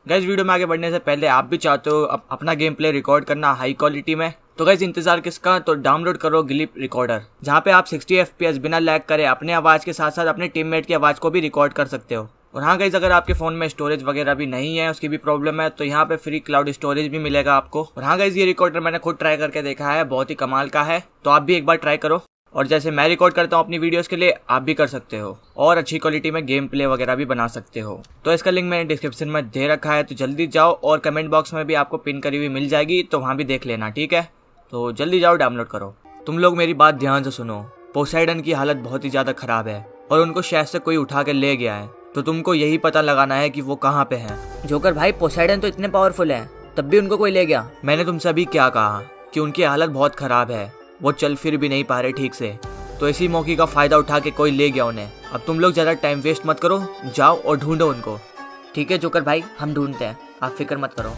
Guys video में आगे बढ़ने से पहले आप भी चाहते हो अपना गेम प्ले रिकॉर्ड करना हाई क्वालिटी में, तो गाइस इंतजार किसका, तो डाउनलोड करो ग्लिप रिकॉर्डर, जहाँ पे आप 60 FPS बिना लैग करे अपने आवाज के साथ साथ अपने टीममेट की आवाज को भी रिकॉर्ड कर सकते हो। और हाँ गाइस, अगर आपके फोन में स्टोरेज वगैरह भी नहीं है, उसकी भी प्रॉब्लम है, तो यहाँ पे फ्री क्लाउड स्टोरेज भी मिलेगा आपको। और हाँ गाइस, ये रिकॉर्डर मैंने खुद ट्राई करके देखा है, बहुत ही कमाल का है, तो आप भी एक बार ट्राई करो। और जैसे मैं रिकॉर्ड करता हूँ अपनी वीडियोस के लिए, आप भी कर सकते हो और अच्छी क्वालिटी में गेम प्ले वगैरह भी बना सकते हो। तो इसका लिंक मैंने डिस्क्रिप्शन में दे रखा है, तो जल्दी जाओ, और कमेंट बॉक्स में भी आपको पिन करी हुई मिल जाएगी, तो वहाँ भी देख लेना, ठीक है। तो जल्दी जाओ, डाउनलोड करो। तुम लोग मेरी बात ध्यान से सुनो, पोसाइडन की हालत बहुत ही ज्यादा खराब है और उनको शायद से कोई उठा के ले गया है, तो तुमको यही पता लगाना है कि वो कहाँ पे हैं। जोकर भाई, पोसाइडन तो इतने पावरफुल हैं, तब भी उनको कोई ले गया। मैंने तुमसे अभी क्या कहा कि उनकी हालत बहुत खराब है, वो चल फिर भी नहीं पा रहे ठीक से, तो इसी मौके का फायदा उठा के कोई ले गया उन्हें। अब तुम लोग ज्यादा टाइम वेस्ट मत करो, जाओ और ढूंढो उनको। ठीक है जोकर भाई, हम ढूंढते हैं, आप फिक्र मत करो।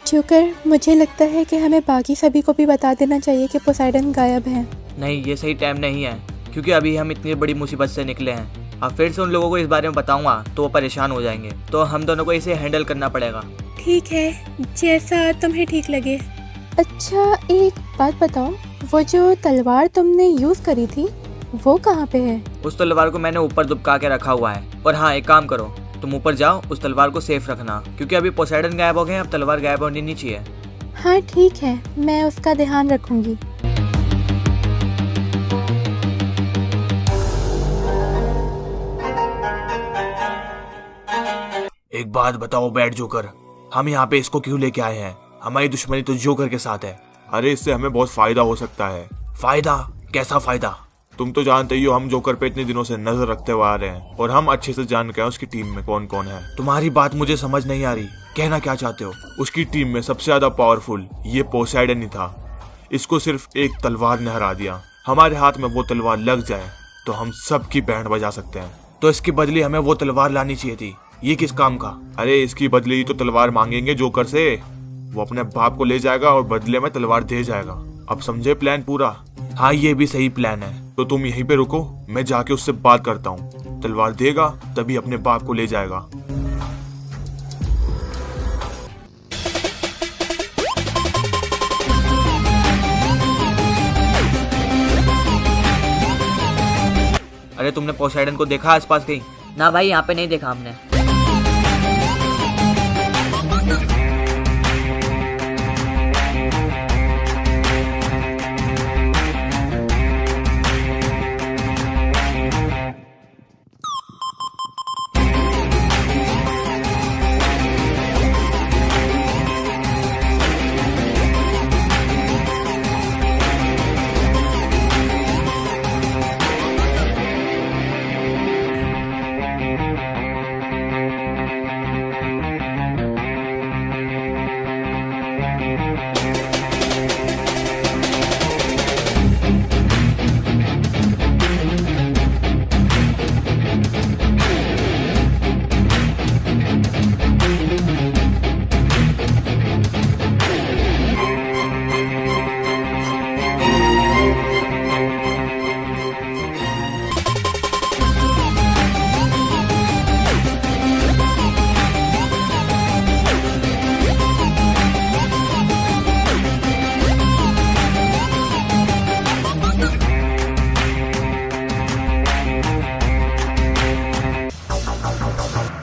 जोकर, मुझे लगता है कि हमें बाकी सभी को भी बता देना चाहिए कि पोसाइडन गायब है। नहीं, ये सही टाइम नहीं है, क्योंकि अभी हम इतनी बड़ी मुसीबत से निकले हैं। अब फिर से उन लोगों को इस बारे में बताऊंगा तो वो परेशान हो जाएंगे, तो हम दोनों को इसे हैंडल करना पड़ेगा। ठीक है, जैसा तुम्हें ठीक लगे। अच्छा, एक बात बताओ, वो जो तलवार तुमने यूज करी थी वो कहाँ पे है? उस तलवार को मैंने ऊपर दुबका के रखा हुआ है। और हाँ, एक काम करो, तुम ऊपर जाओ, उस तलवार को सेफ रखना, क्योंकि अभी पोसाइडन गायब हो गए, अब तलवार गायब होनी नहीं चाहिए। हाँ ठीक है, मैं उसका ध्यान रखूंगी। एक बात बताओ बैड जोकर, हम यहाँ पे इसको क्यों लेके आए हैं? हमारी दुश्मनी तो जोकर के साथ है। अरे इससे हमें बहुत फायदा हो सकता है। फायदा? कैसा फायदा? तुम तो जानते ही हो, हम जोकर पे इतने दिनों से नजर रखते हुए आ रहे हैं और हम अच्छे से जान गए उसकी टीम में कौन कौन है। तुम्हारी बात मुझे समझ नहीं आ रही, कहना क्या चाहते हो? उसकी टीम में सबसे ज्यादा पावरफुल ये पोसाइडन ही था। इसको सिर्फ एक तलवार ने हरा दिया। हमारे हाथ में वो तलवार लग जाए तो हम सबकी बैंड बजा सकते हैं। तो इसके बदले हमें वो तलवार लानी चाहिए थी। ये किस काम का? अरे इसकी बदले ही तो तलवार मांगेंगे जोकर से। वो अपने बाप को ले जाएगा और बदले में तलवार दे जाएगा। अब समझे प्लान पूरा? हाँ, ये भी सही प्लान है। तो तुम यहीं पे रुको, मैं जाके उससे बात करता हूँ। तलवार देगा तभी अपने बाप को ले जाएगा। अरे तुमने पोसाइडन को देखा आसपास कहीं? ना भाई, यहाँ पे नहीं देखा हमने।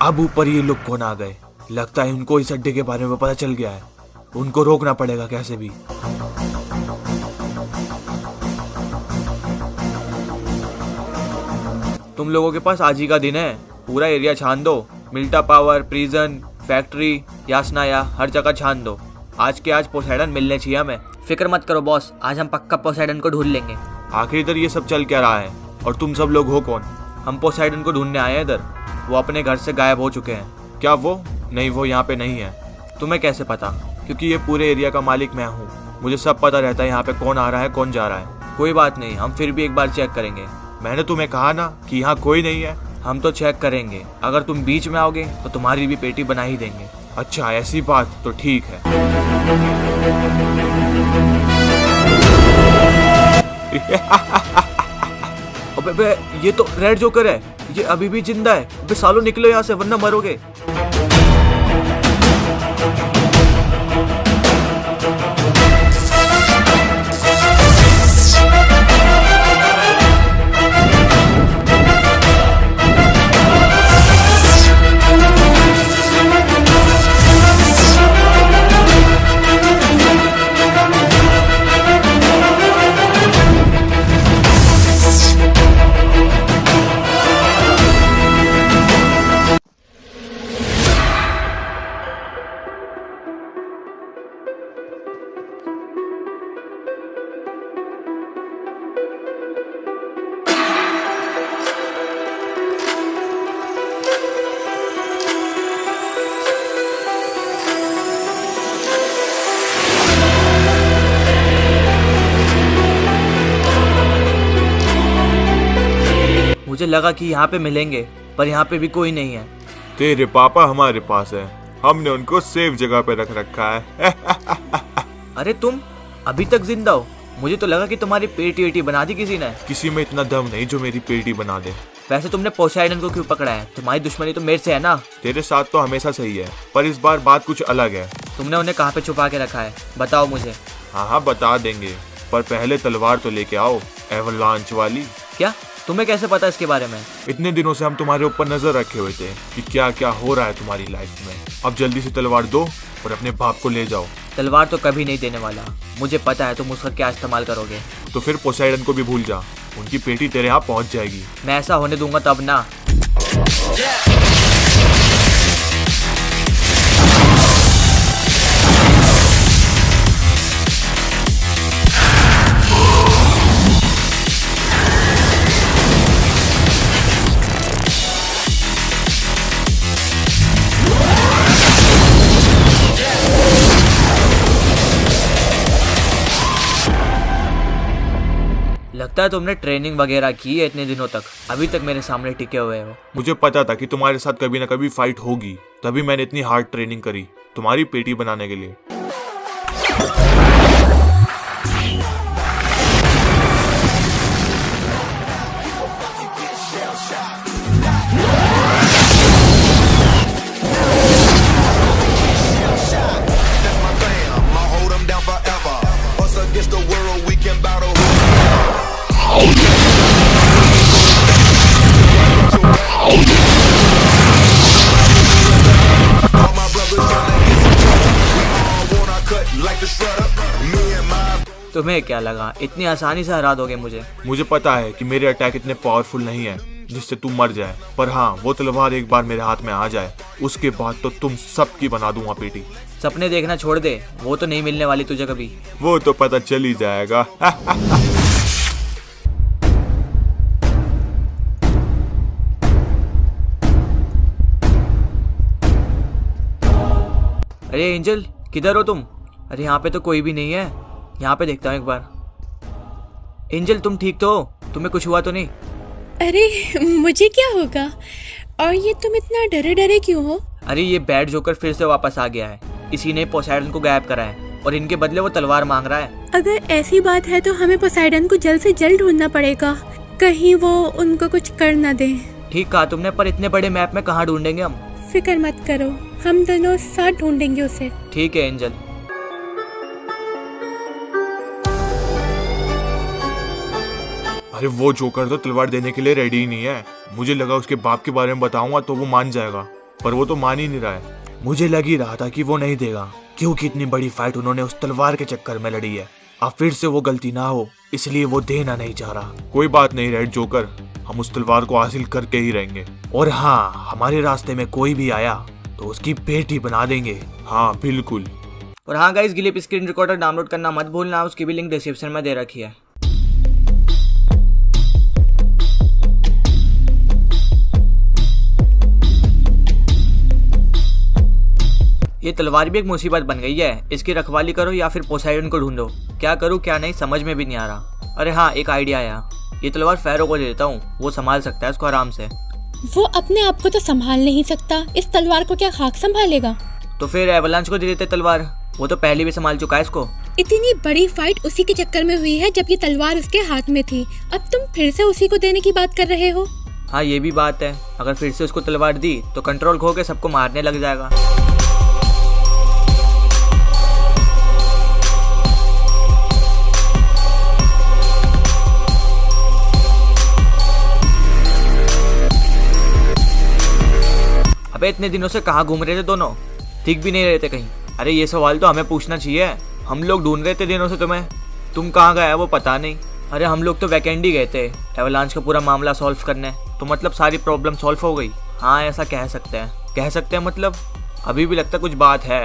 अब ऊपर ये लोग कौन आ गए? लगता है उनको इस अड्डे के बारे में पता चल गया है। उनको रोकना पड़ेगा कैसे भी। तुम लोगों के पास आज ही का दिन है, पूरा एरिया छान दो। मिल्टा पावर, प्रिजन, फैक्ट्री, यासनाया, हर जगह छान दो। आज के आज पोसाइडन मिलने चाहिए हमें। फिक्र मत करो बॉस, आज हम पक्का पोसाइडन को ढूंढ लेंगे। आखिर इधर ये सब चल क्या रहा है और तुम सब लोग हो कौन? हम पोसाइडन को ढूंढने आए हैं इधर। वो अपने घर से गायब हो चुके हैं। क्या वो? नहीं, वो यहाँ पे नहीं है। तुम्हें कैसे पता? क्योंकि ये पूरे एरिया का मालिक मैं हूँ, मुझे सब पता रहता है यहाँ पे कौन आ रहा है कौन जा रहा है। कोई बात नहीं, हम फिर भी एक बार चेक करेंगे। मैंने तुम्हें कहा ना कि यहाँ कोई नहीं है। हम तो चेक करेंगे, अगर तुम बीच में आओगे तो तुम्हारी भी पेटी बना ही देंगे। अच्छा, ऐसी बात तो ठीक है। अबे बे, ये तो रेड जोकर है, ये अभी भी जिंदा है। अबे सालों निकलो यहाँ से वरना मरोगे। मुझे लगा कि यहाँ पे मिलेंगे, पर यहाँ पे भी कोई नहीं है। तेरे पापा हमारे पास है, हमने उनको सेफ जगह पे रख रखा है। अरे तुम अभी तक जिंदा हो? मुझे तो लगा कि तुम्हारी पेटी वेटी बना दी किसी ने। किसी में इतना दम नहीं जो मेरी पेटी बना दे। वैसे तुमने पोसाइडन को क्यों पकड़ा है? तुम्हारी दुश्मनी तो मेरे से है ना। तेरे साथ तो हमेशा सही है, पर इस बार बात कुछ अलग है। तुमने उन्हें कहाँ पे छुपा के रखा है, बताओ मुझे। हाँ बता देंगे, पर पहले तलवार तो लेके आओ, एवलांच वाली। क्या? तुम्हें कैसे पता इसके बारे में? इतने दिनों से हम तुम्हारे ऊपर नजर रखे हुए थे कि क्या क्या हो रहा है तुम्हारी लाइफ में। अब जल्दी से तलवार दो और अपने बाप को ले जाओ। तलवार तो कभी नहीं देने वाला, मुझे पता है तुम उसका क्या इस्तेमाल करोगे। तो फिर पोसाइडन को भी भूल जा, उनकी पेटी तेरे यहाँ पहुँच जाएगी। मैं ऐसा होने दूंगा तब ना। लगता है तुमने ट्रेनिंग वगैरह की है इतने दिनों तक, अभी तक मेरे सामने टिके हुए हो। मुझे पता था कि तुम्हारे साथ कभी ना कभी फाइट होगी, तभी मैंने इतनी हार्ड ट्रेनिंग करी तुम्हारी पेटी बनाने के लिए। तुम्हें क्या लगा इतनी आसानी से हरा दोगे मुझे? मुझे पता है कि मेरे अटैक इतने पावरफुल नहीं है जिससे तुम मर जाए, पर हाँ वो तलवार एक बार मेरे हाथ में आ जाए उसके बाद तो तुम सबकी बना दूंगा पेटी। सपने देखना छोड़ दे, वो तो नहीं मिलने वाली तुझे कभी। वो तो पता चल ही जाएगा। अरे एंजल, किधर हो तुम? अरे यहाँ पे तो कोई भी नहीं है, यहाँ पे देखता हूँ एक बार। एंजल तुम ठीक तो हो? तुम्हें कुछ हुआ तो नहीं? अरे मुझे क्या होगा, और ये तुम इतना डरे डरे क्यों हो? अरे ये बैड जोकर फिर से वापस आ गया है, इसी ने पोसाइडन को गायब करा है और इनके बदले वो तलवार मांग रहा है। अगर ऐसी बात है तो हमें पोसाइडन को जल्द से जल्द ढूंढना पड़ेगा, कहीं वो उनको कुछ कर ना दे। ठीक कहा तुमने, पर इतने बड़े मैप में कहाँ ढूंढेंगे हम? फिक्र मत करो, हम दोनों साथ ढूंढेंगे उसे। ठीक है एंजल। अरे वो जोकर तो तलवार देने के लिए रेडी ही नहीं है। मुझे लगा उसके बाप के बारे में बताऊंगा तो वो मान जाएगा, पर वो तो मान ही नहीं रहा है। मुझे लग ही रहा था कि वो नहीं देगा, क्योंकि इतनी बड़ी फाइट उन्होंने उस तलवार के चक्कर में लड़ी है। अब फिर से वो गलती ना हो, इसलिए वो देना नहीं चाह रहा। कोई बात नहीं रेड जोकर, हम उस तलवार को हासिल करके ही रहेंगे। और हाँ, हमारे रास्ते में कोई भी आया तो उसकी पेटी बना देंगे। हाँ बिल्कुल। और हाँ गाइस, गिलिप स्क्रीन रिकॉर्डर डाउनलोड करना मत भूलना, उसकी भी लिंक डिस्क्रिप्शन में दे रखी है। ये तलवार भी एक मुसीबत बन गई है, इसकी रखवाली करो या फिर पोसाइडन को ढूंढो। क्या करूँ क्या नहीं समझ में भी नहीं आ रहा। अरे हाँ, एक आइडिया आया, ये तलवार फेरो को दे देता हूँ, वो संभाल सकता है इसको आराम से। वो अपने आप को तो संभाल नहीं सकता, इस तलवार को क्या खाक संभालेगा? तो फिर एवलांच को दे देते तलवार, वो तो पहले भी संभाल चुका है इसको। इतनी बड़ी फाइट उसी के चक्कर में हुई है जब ये तलवार उसके हाथ में थी। अब तुम फिर से उसी को देने की बात कर रहे हो। हाँ ये भी बात है, अगर फिर से उसको तलवार दी तो कंट्रोल खो के सबको मारने लग जाएगा। अबे इतने दिनों से कहाँ घूम रहे थे दोनों? ठीक भी नहीं रहते कहीं? अरे ये सवाल तो हमें पूछना चाहिए। हम लोग ढूंढ रहे थे दिनों से तुम्हें, तुम कहाँ गए वो पता नहीं। अरे हम लोग तो वीकेंड ही गए थे एवलांच का पूरा मामला सॉल्व करने, तो मतलब सारी प्रॉब्लम सॉल्व हो गई। हाँ ऐसा कह सकते हैं मतलब अभी भी लगता कुछ बात है।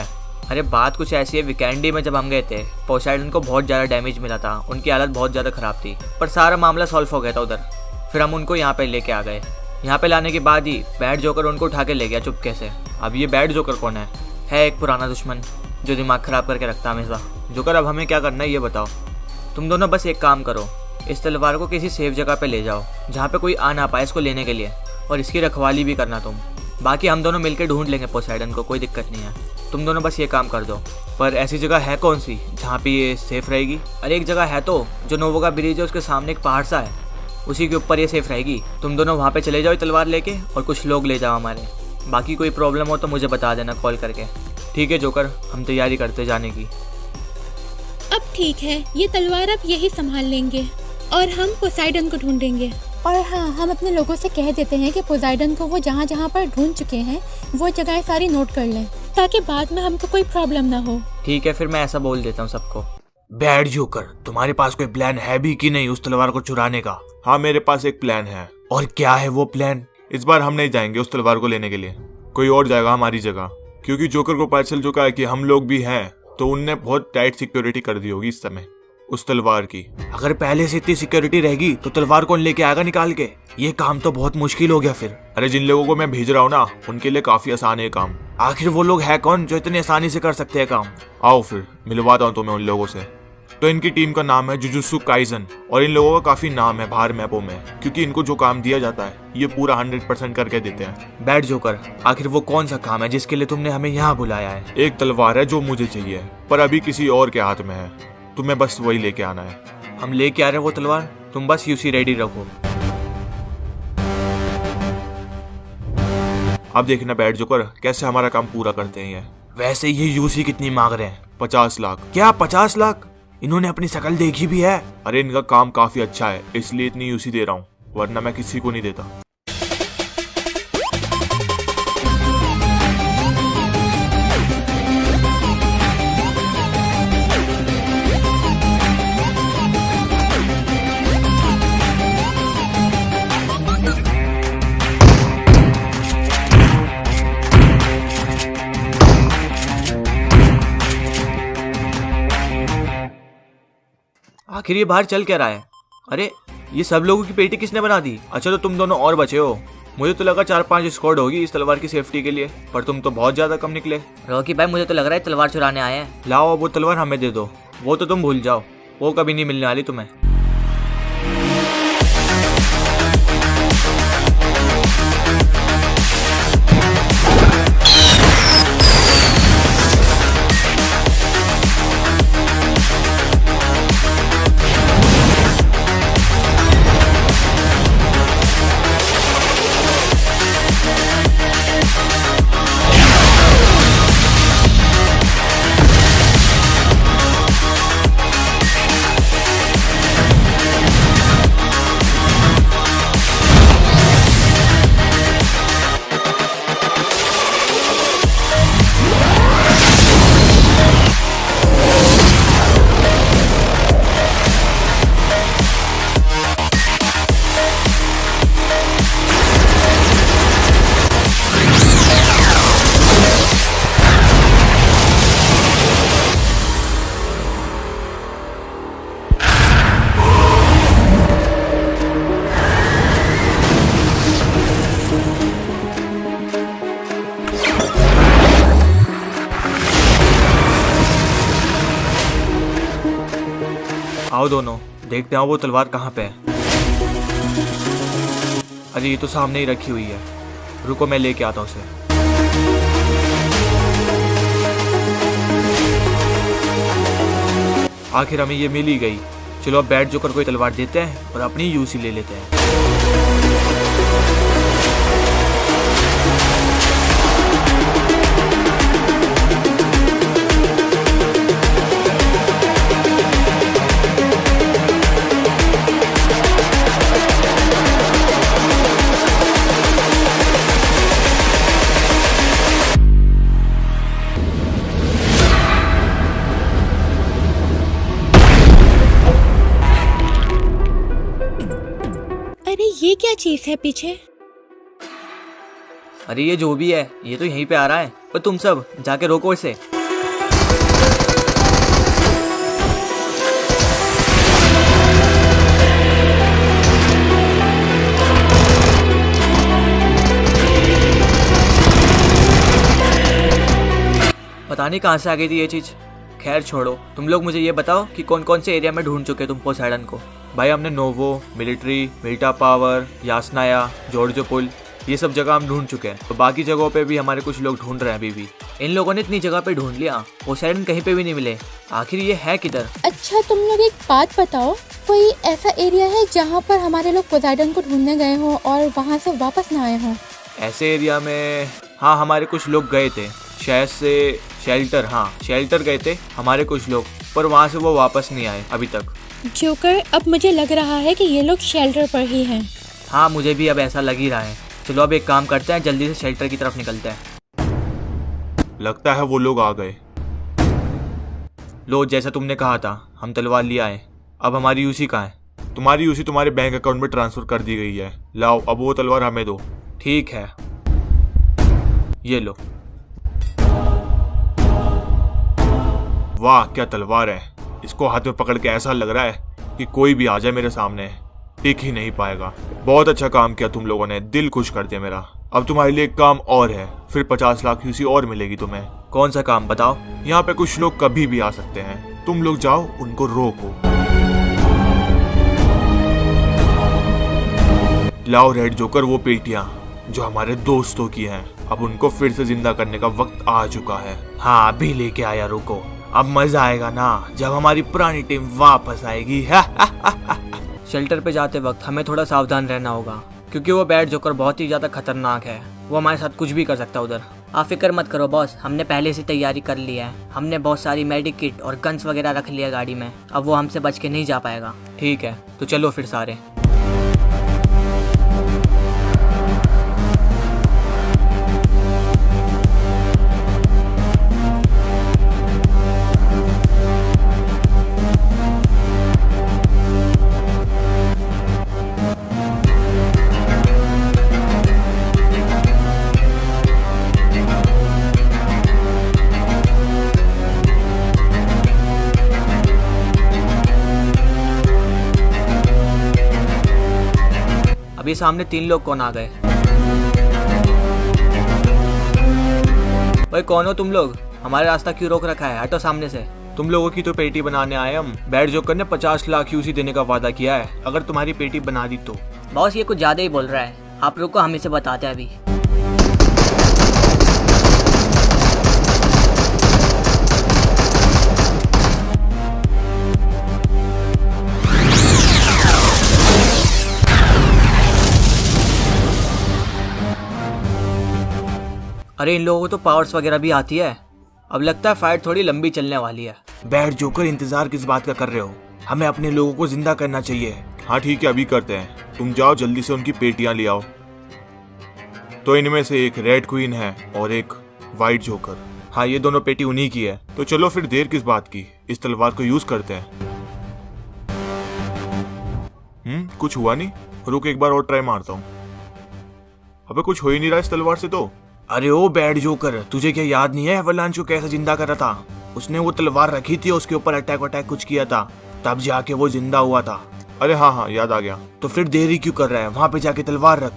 अरे बात कुछ ऐसी है, वीकेंड में जब हम गए थे पोसाइडन को बहुत ज़्यादा डैमेज मिला था, उनकी हालत बहुत ज़्यादा ख़राब थी, पर सारा मामला सॉल्व हो गया था उधर। फिर हम उनको यहाँ पे लेके आ गए। यहाँ पे लाने के बाद ही बैड जोकर उनको उठा के ले गया चुपके से। अब ये बैड जोकर कौन है एक पुराना दुश्मन जो दिमाग ख़राब करके रखता हमेशा। जोकर अब हमें क्या करना है ये बताओ। तुम दोनों बस एक काम करो, इस तलवार को किसी सेफ जगह पे ले जाओ जहाँ पे कोई आ ना पाए इसको लेने के लिए, और इसकी रखवाली भी करना तुम। बाकी हम दोनों मिलकर ढूंढ लेंगे पोसाइडन को, कोई दिक्कत नहीं है। तुम दोनों बस ये काम कर दो। पर ऐसी जगह है कौन सी जहाँ पे ये सेफ रहेगी? अरे एक जगह है तो, जो नोवो का ब्रिज है उसके सामने एक पहाड़ सा है, उसी के ऊपर ये सेफ रहेगी। तुम दोनों वहाँ पे चले जाओ तलवार लेके, और कुछ लोग ले जाओ हमारे। बाकी कोई प्रॉब्लम हो तो मुझे बता देना कॉल करके। ठीक है जोकर, हम तैयारी करते जाने की। अब ठीक है, ये तलवार अब यही संभाल लेंगे और हम पोसाइडन को ढूंढेंगे। और हाँ, हम अपने लोगों से कह देते हैं कि पोसाइडन को वो जहाँ जहाँ पर ढूंढ चुके हैं वो जगह सारी नोट कर लें, ताकि बाद में हमको कोई प्रॉब्लम ना हो। ठीक है, फिर मैं ऐसा बोल देता हूँ सबको। बैड जोकर, तुम्हारे पास कोई प्लान है भी कि नहीं उस तलवार को चुराने का? हाँ मेरे पास एक प्लान है। और क्या है वो प्लान? इस बार हम नहीं जाएंगे उस तलवार को लेने के लिए, कोई और जाएगा हमारी जगह। क्योंकि जोकर को पता चल चुका है कि हम लोग भी हैं, तो उनने बहुत टाइट सिक्योरिटी कर दी होगी इस समय उस तलवार की। अगर पहले से इतनी सिक्योरिटी रहेगी तो तलवार कौन लेके आएगा निकाल के? ये काम तो बहुत मुश्किल हो गया फिर। अरे जिन लोगों को मैं भेज रहा हूँ ना, उनके लिए काफी आसान है काम। आखिर वो लोग है कौन जो इतनी आसानी से कर सकते हैं काम? आओ फिर मिलवाता हूँ तुम्हें उन लोगों से। तो इनकी टीम का नाम है जुजुत्सु काइजन, और इन लोगों का काफी नाम है बाहर मैपों में, क्योंकि इनको जो काम दिया जाता है ये पूरा 100% करके देते हैं। बैड जोकर, आखिर वो कौन सा काम है जिसके लिए तुमने हमें यहाँ बुलाया है? एक तलवार है जो मुझे चाहिए, पर अभी किसी और के हाथ में है, तुम्हें बस वही लेके आना है। हम लेके आ रहे हैं वो तलवार, तुम बस यूसी रेडी रखो। अब देखना बैड जोकर कैसे हमारा काम पूरा करते हैं ये। वैसे ये यूसी कितनी मांग रहे हैं? 50 लाख। क्या 50 लाख? इन्होंने अपनी शक्ल देखी भी है? अरे इनका काम काफी अच्छा है इसलिए इतनी यूसी दे रहा हूँ, वरना मैं किसी को नहीं देता। आखिर ये बाहर चल क्या रहा है? अरे ये सब लोगों की पेटी किसने बना दी? अच्छा तो तुम दोनों और बचे हो। मुझे तो लगा 4-5 स्क्वाड होगी इस तलवार की सेफ्टी के लिए, पर तुम तो बहुत ज्यादा कम निकले। रॉकी भाई मुझे तो लग रहा है तलवार चुराने आए हैं। लाओ वो तलवार हमें दे दो, वो तो तुम भूल जाओ, वो कभी नहीं मिलने वाली तुम्हें। आओ दोनों देखते हैं वो तलवार कहाँ पे है। अरे ये तो सामने ही रखी हुई है, रुको मैं लेके आता हूँ उसे। आखिर हमें ये मिल ही गई। चलो अब बैड जोकर कोई तलवार देते हैं और अपनी यूसी ले लेते हैं। अरे ये क्या चीज है पीछे? अरे ये जो भी है ये तो यहीं पे आ रहा है। और तुम सब जाके रोको इसे। पता नहीं कहाँ से आ गई थी ये चीज। खैर छोड़ो, तुम लोग मुझे ये बताओ कि कौन कौन से एरिया में ढूंढ चुके तुम पोसाइडन को। भाई हमने नोवो, मिलिट्री, मिल्टा पावर, यासनाया, जॉर्जोपुल, ये सब जगह हम ढूंढ चुके हैं। तो बाकी जगहों पे भी हमारे कुछ लोग ढूंढ रहे हैं अभी भी। इन लोगों ने इतनी जगह पे ढूंढ लिया, पोसाइडन कहीं पे भी नहीं मिले। आखिर ये है किधर? अच्छा तुम लोग एक बात बताओ, कोई ऐसा एरिया है जहाँ पर हमारे लोग पोसाइडन को ढूंढने गए हों और वहाँ से वापस ना आए हों? ऐसे एरिया में हाँ हमारे कुछ लोग गए थे, शायद से शेल्टर। हाँ शेल्टर गए थे हमारे कुछ लोग, पर वहाँ से वो वापस नहीं आए अभी तक। जोकर, अब मुझे लग रहा है कि ये लोग शेल्टर पर ही हैं। हाँ मुझे भी अब ऐसा लग ही रहा है। चलो अब एक काम करते हैं, जल्दी से शेल्टर की तरफ निकलते हैं। लगता है वो लोग आ गए। लो जैसा तुमने कहा था हम तलवार ले आए। अब हमारी यूसी कहाँ है? तुम्हारी यूसी तुम्हारे बैंक अकाउंट में ट्रांसफर कर दी गई है। लाओ अब वो तलवार हमें दो। ठीक है ये लो। वाह क्या तलवार है। इसको हाथ में पकड़ के ऐसा लग रहा है कि कोई भी आ जाए मेरे सामने टिक ही नहीं पाएगा। बहुत अच्छा काम किया तुम लोगों ने, दिल खुश कर दिया मेरा। अब तुम्हारे लिए एक काम और है, फिर 50 लाख यूसी और मिलेगी तुम्हें। कौन सा काम बताओ? यहाँ पे कुछ लोग कभी भी आ सकते हैं, तुम लोग जाओ उनको रोको। लाओ रेड जोकर वो पेटियां जो हमारे दोस्तों की हैं। अब उनको फिर से जिंदा करने का वक्त आ चुका है। हाँ अभी लेके आया, रुको। अब मजा आएगा ना जब हमारी पुरानी टीम वापस आएगी। शेल्टर पे जाते वक्त हमें थोड़ा सावधान रहना होगा, क्योंकि वो बैड जोकर बहुत ही ज्यादा खतरनाक है। वो हमारे साथ कुछ भी कर सकता है उधर। आप फिक्र मत करो बॉस, हमने पहले से तैयारी कर ली है। हमने बहुत सारी मेडिक किट और गन्स वगैरह रख लिया गाड़ी में। अब वो हमसे बच के नहीं जा पाएगा। ठीक है तो चलो फिर सारे। अभी सामने 3 लोग कौन आ गए? भाई कौन हो तुम लोग? हमारे रास्ता क्यों रोक रखा है? हटो सामने से। तुम लोगों की तो पेटी बनाने आए हम। बैड जोकर ने 50 लाख यूसी देने का वादा किया है अगर तुम्हारी पेटी बना दी तो। बॉस ये कुछ ज्यादा ही बोल रहा है, आप रुको हम इसे बताते हैं अभी। अरे इन लोगों को तो पावर्स वगैरह भी आती है। अब लगता है फाइट थोड़ी लंबी चलने वाली है। बैड जोकर इंतजार किस बात का कर रहे हो? हमें अपने लोगों को जिंदा करना चाहिए। हाँ ठीक है अभी करते हैं, तुम जाओ जल्दी से उनकी पेटियां ले आओ। तो इनमें से एक रेड क्वीन है और एक वाइट जोकर। हाँ ये दोनों पेटी उन्हीं की है। तो चलो फिर देर किस बात की, इस तलवार को यूज करते हैं। कुछ हुआ नहीं, रुक एक बार और ट्राई मारता हूँ। अबे कुछ हो ही नहीं रहा इस तलवार से तो। अरे ओ बैड जोकर, तुझे क्या याद नहीं है एवलांच को कैसे जिंदा करा था? उसने वो तलवार रखी थी, उसके ऊपर अटैक कुछ किया था, तब जाके वो जिंदा हुआ था। अरे हाँ हाँ याद आ गया। तो फिर देरी क्यों कर रहा है? वहां पे जाके तलवार रख।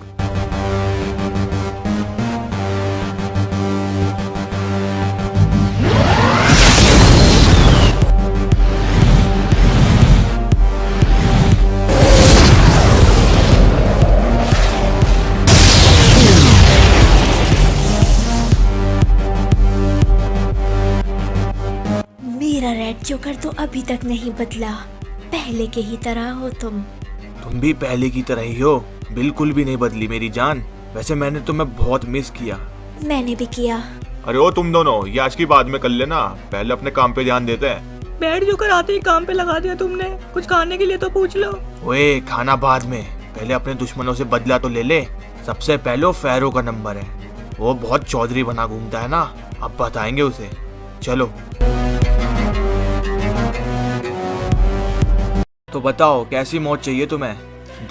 जोकर तो अभी तक नहीं बदला, पहले के ही तरह हो तुम भी पहले की तरह ही हो, बिल्कुल भी नहीं बदली मेरी जान। वैसे मैंने तुम्हें बहुत मिस किया। मैंने भी किया। अरे ओ तुम दोनों, ये आज की बाद में कर लेना, पहले अपने काम पे ध्यान देते हैं। बैठ जोकर, आते ही काम पे लगा दिया तुमने। कुछ खाने के लिए तो पूछ लो। ओए खाना बाद में, पहले अपने दुश्मनों से बदला तो ले ले। सबसे पहले फेरो का नंबर है, वो बहुत चौधरी बना घूमता है ना, अब बताएंगे उसे। चलो तो बताओ कैसी मौत चाहिए तुम्हें,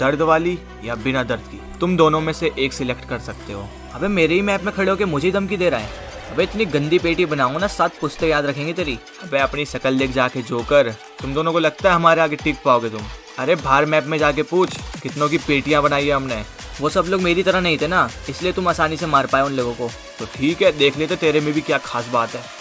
दर्द वाली या बिना दर्द की? तुम दोनों में से एक सिलेक्ट कर सकते हो। अबे मेरे ही मैप में खड़े होके मुझे धमकी दे रहा है। अबे इतनी गंदी पेटी बनाऊंगा ना, 7 पुश्ते याद रखेंगे तेरी। अबे अपनी शक्ल देख जाके जोकर, तुम दोनों को लगता है हमारे आगे टिक पाओगे तुम? अरे बाहर मैप में जाके पूछ कितनों की पेटियां बनाई है हमने। वो सब लोग मेरी तरह नहीं थे ना, इसलिए तुम आसानी से मार पाए उन लोगों को। तो ठीक है, देख लेते तेरे में भी क्या खास बात है।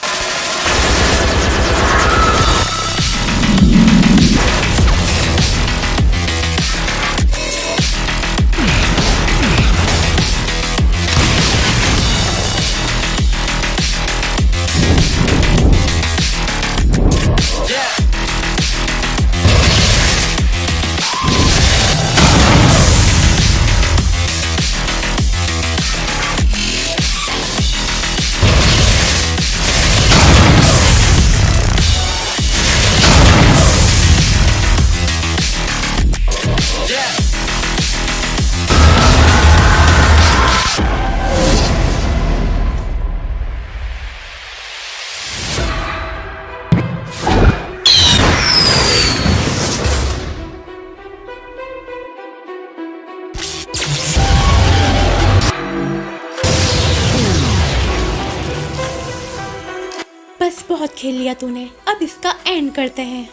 बस बहुत खेल लिया तूने, अब इसका एंड करते हैं।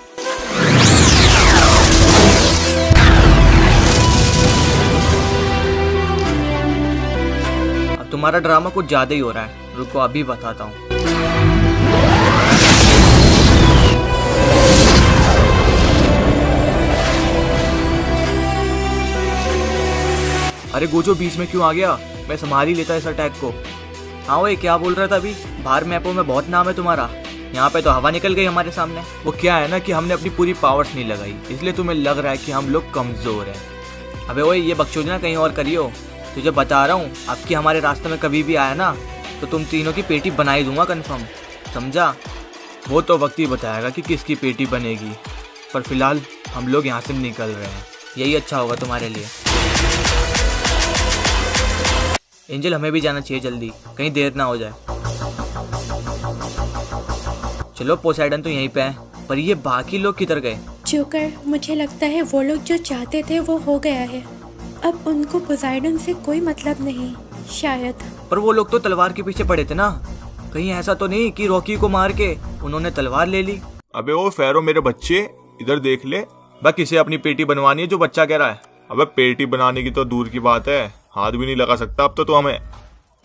अब तुम्हारा ड्रामा कुछ ज्यादा ही हो रहा है, रुको अभी बताता हूँ। अरे गोजो बीच में क्यों आ गया? मैं संभाल ही लेता इस अटैक को। हाँ वही क्या बोल रहा था अभी? बाहर मैपों में बहुत नाम है तुम्हारा, यहाँ पे तो हवा निकल गई हमारे सामने। वो क्या है ना कि हमने अपनी पूरी पावर्स नहीं लगाई, इसलिए तुम्हें लग रहा है कि हम लोग कमजोर हैं। अबे वही ये बकचोदी ना कहीं और करियो, तुझे बता रहा हूँ, अब की हमारे रास्ते में कभी भी आया ना तो तुम तीनों की पेटी बना ही दूंगा कन्फर्म, समझा? वो तो वक्त ही बताएगा कि किसकी पेटी बनेगी, पर फिलहाल हम लोग यहाँ से निकल रहे हैं, यही अच्छा होगा तुम्हारे लिए। एंजल हमें भी जाना चाहिए जल्दी, कहीं देर ना हो जाए। चलो पोसाइडन तो यहीं पे है, पर ये बाकी लोग किधर गए? जोकर, मुझे लगता है वो लोग जो चाहते थे वो हो गया है, अब उनको पोसाइडन से कोई मतलब नहीं शायद। पर वो लोग तो तलवार के पीछे पड़े थे ना, कहीं ऐसा तो नहीं कि रॉकी को मार के उन्होंने तलवार ले ली? अबे ओ फेरो मेरे बच्चे, इधर देख ले। बस किसे अपनी पेटी बनवानी है जो बच्चा कह रहा है? अबे पेटी बनाने की तो दूर की बात है, हाथ भी नहीं लगा सकता अब तो हमें।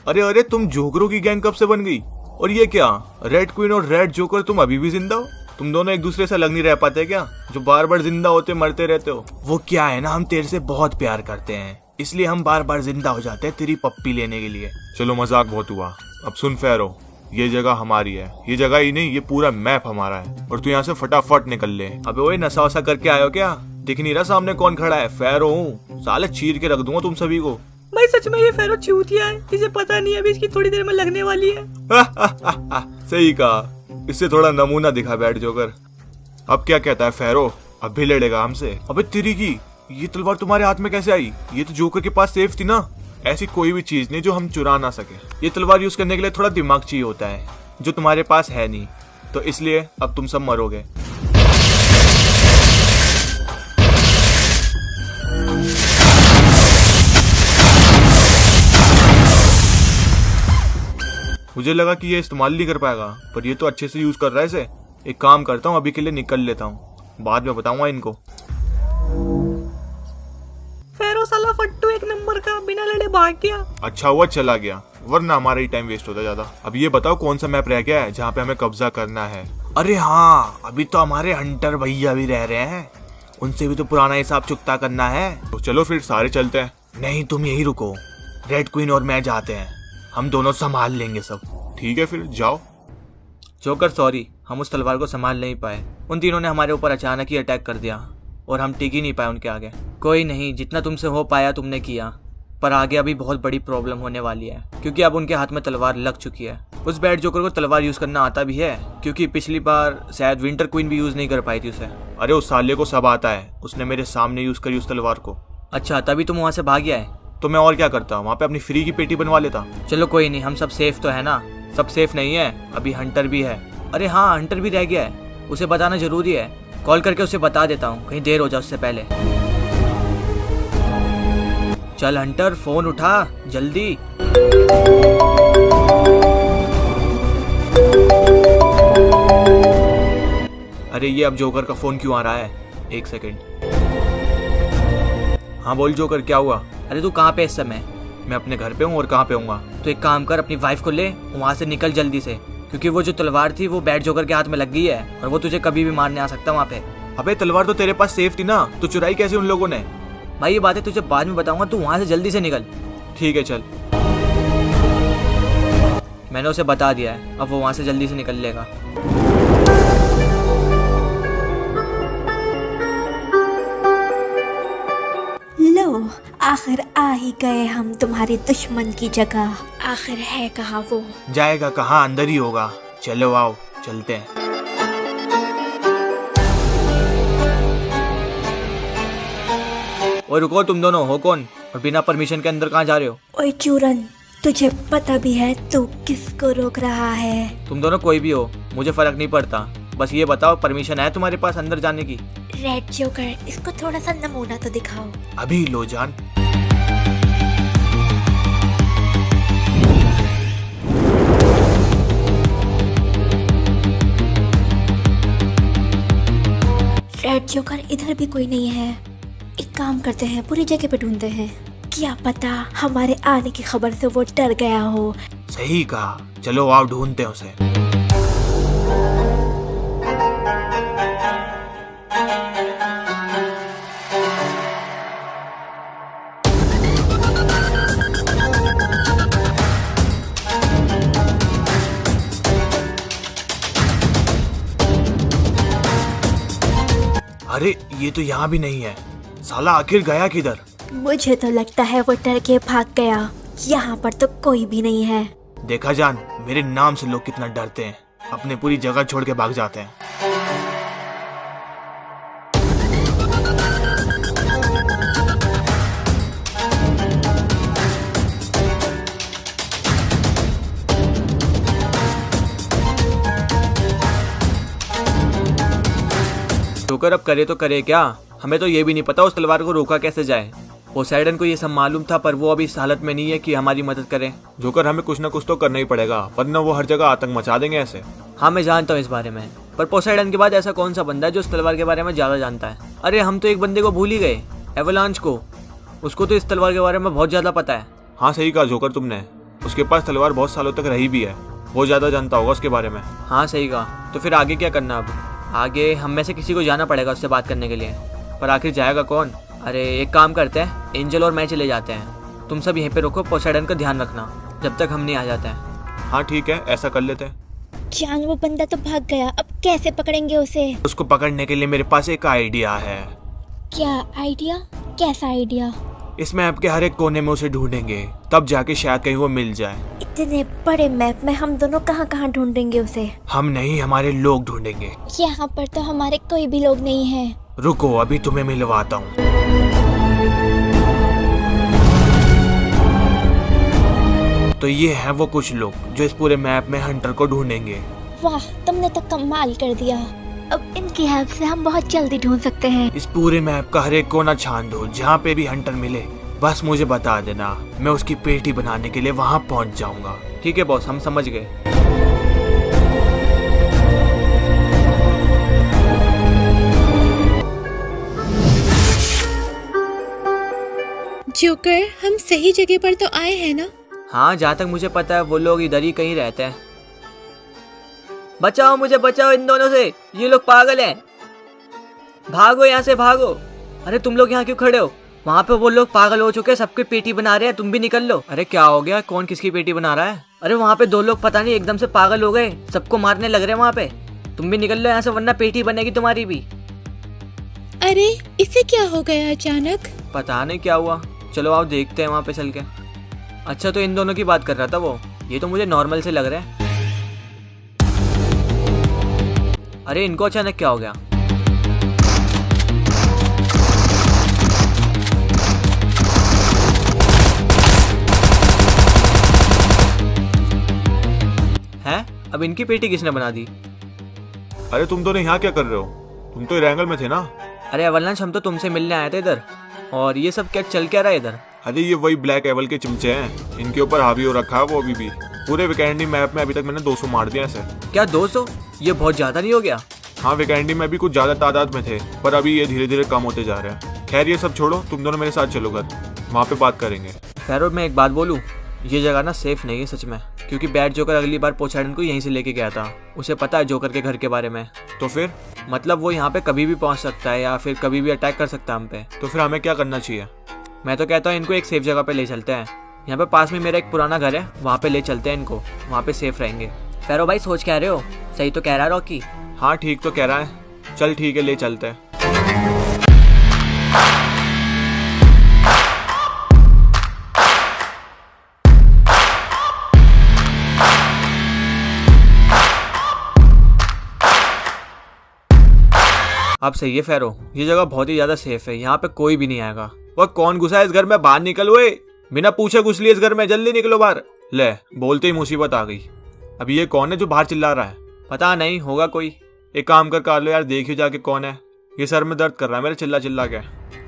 अरे अरे तुम जोकरों की गैंग कब से बन गई? और ये क्या रेड क्वीन और रेड जोकर, तुम अभी भी जिंदा हो? तुम दोनों एक दूसरे से अलग नहीं रह पाते क्या, जो बार बार जिंदा होते मरते रहते हो? वो क्या है ना, हम तेरे से बहुत प्यार करते हैं, इसलिए हम बार बार जिंदा हो जाते हैं तेरी पप्पी लेने के लिए। चलो मजाक बहुत हुआ, अब सुन फेरो, ये जगह हमारी है, ये जगह ही नहीं ये पूरा मैप हमारा है, और तू यहाँ से फटाफट निकल ले। अबे वही नशा वसा करके आयो क्या? दिख नहीं रहा सामने कौन खड़ा है? फेरो हूँ, साले चीर के रख दूंगा तुम सभी को। भाई सच में ये फेरो चूतिया है, इसे पता नहीं अभी इसकी थोड़ी देर में लगने वाली है। सही कहा, इससे थोड़ा नमूना दिखा बैठ जोकर। अब क्या कहता है फेरो, अब भी लड़ेगा हमसे? अबे तेरी की, ये तलवार तुम्हारे हाथ में कैसे आई? ये तो जोकर के पास सेफ थी ना। ऐसी कोई भी चीज नहीं जो हम चुरा ना सके। ये तलवार यूज करने के लिए थोड़ा दिमाग चाहिए होता है, जो तुम्हारे पास है नहीं, तो इसलिए अब तुम सब मरोगे। मुझे लगा कि ये इस्तेमाल नहीं कर पाएगा, पर ये तो अच्छे से यूज कर रहा है इसे। एक काम करता हूँ, अभी के लिए निकल लेता हूँ, बाद में बताऊंगा इनको। फेरो साला फट्टू एक नंबर का, बिना लड़े भाग गया। अच्छा हुआ चला गया, वरना हमारा ही टाइम वेस्ट होता ज्यादा। अब ये बताओ कौन सा मैप रह गया है जहाँ पे हमें कब्जा करना है? अरे हाँ, अभी तो हमारे हंटर भैया भी रह रहे हैं, उनसे भी तो पुराना हिसाब चुकता करना है। तो चलो फिर सारे चलते हैं। नहीं तुम यही रुको, रेड क्वीन और मैं जाते हैं, हम दोनों संभाल लेंगे सब। ठीक है फिर जाओ। जोकर सॉरी, हम उस तलवार को संभाल नहीं पाए। उन तीनों ने हमारे ऊपर अचानक ही अटैक कर दिया और हम टिक ही नहीं पाए उनके आगे। कोई नहीं, जितना तुमसे हो पाया तुमने किया, पर आगे अभी बहुत बड़ी प्रॉब्लम होने वाली है, क्योंकि अब उनके हाथ में तलवार लग चुकी है। उस बैड जोकर को तलवार यूज करना आता भी है, क्योंकि पिछली बार शायद विंटर क्वीन भी यूज नहीं कर पाई थी उसे। अरे उस साले को सब आता है, उसने मेरे सामने यूज करी उस तलवार को। अच्छा, तभी तुम वहाँ से भाग गया है? तो मैं और क्या करता, वहाँ पे अपनी फ्री की पेटी बनवा लेता। चलो कोई नहीं, हम सब सेफ तो है ना? सब सेफ नहीं है, अभी हंटर भी है। अरे हाँ, हंटर भी रह गया है, उसे बताना जरूरी है। कॉल करके उसे बता देता हूँ, कहीं देर हो जाए उससे पहले। चल हंटर, फोन उठा जल्दी। अरे ये अब जोकर का फोन क्यों आ रहा है? एक सेकेंड। हाँ बोल जोकर, क्या हुआ? अरे तू कहाँ पे इस समय? मैं अपने घर पे हूँ, और कहाँ पे हूँगा? तो एक काम कर, अपनी वाइफ को ले, वहाँ से निकल जल्दी से, क्योंकि वो जो तलवार थी वो बैड जोकर के हाथ में लग गई है और वो तुझे कभी भी मारने आ सकता है वहाँ पे। अबे तलवार तो तेरे पास सेफ थी ना, तो चुराई कैसे उन लोगों ने? भाई ये बातें तुझे बाद में बताऊंगा, तू वहाँ से जल्दी से निकल। ठीक है चल। मैंने उसे बता दिया है, अब वो वहाँ से जल्दी से निकल लेगा। लो, आखिर आ ही गए हम तुम्हारे दुश्मन की जगह। आखिर है कहाँ वो? जाएगा कहाँ, अंदर ही होगा। चलो आओ चलते हैं। और रुको, तुम दोनों हो कौन और बिना परमिशन के अंदर कहाँ जा रहे हो? ओए चूरन, तुझे पता भी है तू किसको रोक रहा है? तुम दोनों कोई भी हो, मुझे फर्क नहीं पड़ता, बस ये बताओ परमिशन है तुम्हारे पास अंदर जाने की? रेड जोकर, इसको थोड़ा सा नमूना तो दिखाओ। अभी लो जान। रेड जोकर, इधर भी कोई नहीं है। एक काम करते हैं, पूरी जगह पे ढूंढते हैं, क्या पता हमारे आने की खबर से वो डर गया हो। सही कहा, चलो आओ ढूंढते हैं उसे। अरे ये तो यहाँ भी नहीं है, साला आखिर गया किधर? मुझे तो लगता है वो डर के भाग गया। यहाँ पर तो कोई भी नहीं है। देखा जान, मेरे नाम से लोग कितना डरते हैं, अपने पूरी जगह छोड़ के भाग जाते हैं। जोकर अब करे तो करे क्या? हमें तो ये भी नहीं पता उस तलवार को रोका कैसे जाए। पोसाइडन को ये सब मालूम था, पर वो अभी इस हालत में नहीं है कि हमारी मदद करे। जोकर, हमें कुछ ना कुछ तो करना ही पड़ेगा, वरना वो हर जगह आतंक मचा देंगे ऐसे। हाँ मैं जानता हूँ इस बारे में, पर पोसाइडन के बाद ऐसा कौन सा बंदा है जो इस तलवार के बारे में ज्यादा जानता है? अरे हम तो एक बंदे को भूल ही गए, एवलांच को। उसको तो इस तलवार के बारे में बहुत ज्यादा पता है। हाँ सही कहा जोकर तुमने, उसके पास तलवार बहुत सालों तक रही भी है, वो ज्यादा जानता होगा उसके बारे में। हाँ सही कहा। तो फिर आगे क्या करना? अब आगे हम में से किसी को जाना पड़ेगा उससे बात करने के लिए, पर आखिर जाएगा कौन? अरे एक काम करते हैं, एंजल और मैं चले जाते हैं, तुम सब यहीं पे रुको, पोसाइडन का ध्यान रखना जब तक हम नहीं आ जाते हैं। हाँ ठीक है, ऐसा कर लेते हैं। जान, वो बंदा तो भाग गया, अब कैसे पकड़ेंगे उसे? उसको पकड़ने के लिए मेरे पास एक आइडिया है। क्या आइडिया? कैसा आइडिया? इस मैप के हर एक कोने में उसे ढूंढेंगे, तब जाके शायद कहीं वो मिल जाए। इतने बड़े मैप में हम दोनों कहाँ कहाँ ढूंढेंगे उसे? हम नहीं, हमारे लोग ढूंढेंगे। यहाँ पर तो हमारे कोई भी लोग नहीं है। रुको, अभी तुम्हें मिलवाता हूँ। तो ये हैं वो कुछ लोग जो इस पूरे मैप में हंटर को ढूंढेंगे। वाह, तुमने तो कमाल कर दिया। अब इनकी हेल्प से हम बहुत जल्दी ढूंढ सकते हैं। इस पूरे मैप का हर एक कोना छान दो, जहाँ पे भी हंटर मिले बस मुझे बता देना, मैं उसकी पेटी बनाने के लिए वहाँ पहुँच जाऊंगा। ठीक है बॉस, हम समझ गए। जोकर, हम सही जगह पर तो आए हैं ना? हाँ जहाँ तक मुझे पता है वो लोग इधर ही कहीं रहते हैं। बचाओ मुझे, बचाओ इन दोनों से, ये लोग पागल हैं। भागो यहाँ से, भागो। अरे तुम लोग यहाँ क्यों खड़े हो? वहाँ पे वो लोग पागल हो चुके हैं, सबकी पेटी बना रहे हैं, तुम भी निकल लो। अरे क्या हो गया, कौन किसकी पेटी बना रहा है? अरे वहाँ पे दो लोग पता नहीं एकदम से पागल हो गए, सबको मारने लग रहे हैं वहाँ पे। तुम भी निकल लो यहाँ से वरना पेटी बनेगी तुम्हारी भी। अरे इसे क्या हो गया अचानक? पता नहीं क्या हुआ, चलो आओ देखते हैं वहाँ पे चल के। अच्छा तो इन दोनों की बात कर रहा था वो, ये तो मुझे नॉर्मल से लग रहा है। अरे इनको अचानक क्या हो गया? हैं? अब इनकी पेटी किसने बना दी? अरे तुम दोनों यहाँ क्या कर रहे हो? तुम तो रैंगल में थे ना। अरे अवलंश हम तो तुमसे मिलने आए थे इधर, और ये सब क्या चल क्या रहा है इधर? अरे ये वही ब्लैक एवल के चिमचे हैं, इनके ऊपर हावी हो रखा है वो अभी भी। पूरे विकेंडी मैप में अभी तक मैंने 200 मार दिया ऐसे। क्या 200? ये बहुत ज्यादा नहीं हो गया? हाँ विकेंडी में भी कुछ ज्यादा तादाद में थे, पर अभी ये धीरे धीरे कम होते जा रहे हैं। खैर ये सब छोड़ो, तुम दोनों मेरे साथ चलो घर, वहाँ पे बात करेंगे। फैरो मैं एक बात बोलूँ, ये जगह ना सेफ नहीं है सच में, क्योंकि बैड जोकर अगली बार पोसाइडन को यहीं से लेके गया था। उसे पता है जोकर के घर के बारे में। तो फिर? मतलब वो यहाँ पे कभी भी पहुँच सकता है या फिर कभी भी अटैक कर सकता है हम पे। तो फिर हमें क्या करना चाहिए? मैं तो कहता हूँ इनको एक सेफ जगह पे ले चलते हैं। यहाँ पे पास में मेरा एक पुराना घर है, वहाँ पे ले चलते हैं इनको, वहाँ पे सेफ रहेंगे। फेरो भाई सोच क्या रहे हो? सही तो कह रहा है रॉकी। हाँ ठीक तो कह रहा है, चल ठीक है ले चलते हैं। अब सही है फैरो, ये जगह बहुत ही ज्यादा सेफ है, यहाँ पे कोई भी नहीं आएगा। वह कौन घुसा है इस घर में? बाहर निकल, ओए बिना पूछे घुस लिए इस घर में, जल्दी निकलो बाहर। ले बोलते ही मुसीबत आ गई। अब ये कौन है जो बाहर चिल्ला रहा है? पता नहीं, होगा कोई। एक काम कर लो यार, देखियो जाके कौन है। ये सर में दर्द कर रहा है मेरे चिल्ला चिल्ला के।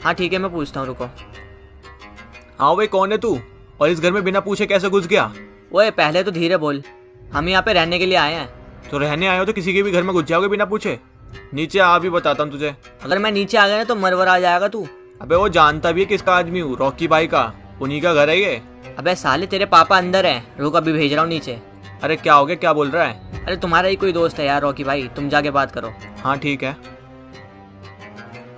हाँ ठीक है मैं पूछता हूँ, रुको। हाँ भाई कौन है तू, और इस घर में बिना पूछे कैसे घुस गया? ओए पहले तो धीरे बोल, हम यहाँ पे रहने के लिए आए हैं। तो रहने आए हो तो किसी के भी घर में घुस जाओगे बिना पूछे? नीचे आ, भी बताता हूँ तुझे। अगर मैं नीचे आ गया ना तो मरवर आ जाएगा तू। अबे वो जानता भी है किसका आदमी हूँ, रॉकी भाई का, उन्हीं का घर है ये। अबे साले तेरे पापा अंदर हैं, रुक अभी भेज रहा हूँ नीचे। अरे क्या हो गया, क्या बोल रहा है? अरे तुम्हारा ही कोई दोस्त है यार रॉकी भाई, तुम जाके बात करो। हाँ ठीक है।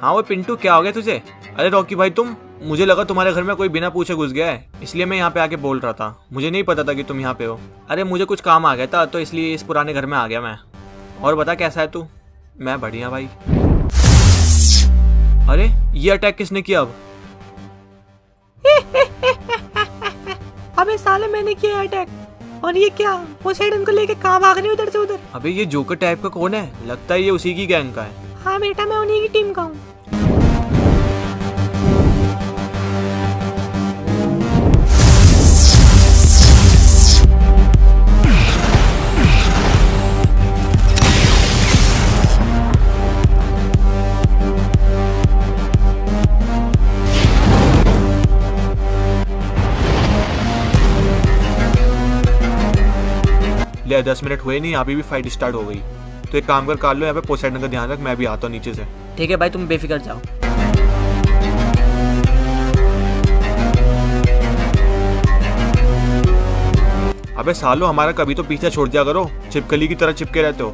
हाँ वो पिंटू क्या हो गया तुझे? अरे रॉकी भाई तुम, मुझे लगा तुम्हारे घर में कोई बिना पूछे घुस गया है, इसलिए मैं यहाँ पे आके बोल रहा था, मुझे नहीं पता था कि तुम यहाँ पे हो। अरे मुझे कुछ काम आ गया था तो इसलिए इस पुराने घर में आ गया मैं। और बता कैसा है तू? मैं बढ़िया भाई। अरे ये अटैक किसने किया अब? अबे साले मैंने किया अटैक, और ये क्या पोसेडन को लेके कहाँ भाग रहे हो उधर से उधर? अबे ये जोकर टाइप का कौन है? लगता है ये उसी की गैंग का है। हाँ बेटा मैं उन्हीं की टीम का हूँ। ले 10 मिनट हुए नहीं, अभी भी फाइट स्टार्ट हो गई। तो एक काम कर लो, यहाँ पे पोसेडन का ध्यान रख, मैं भी आता हूँ नीचे से। ठीक है भाई तुम बेफिक्र जाओ। अबे सालो हमारा कभी तो पीछा छोड़ दिया करो, छिपकली की तरह चिपके रहते हो।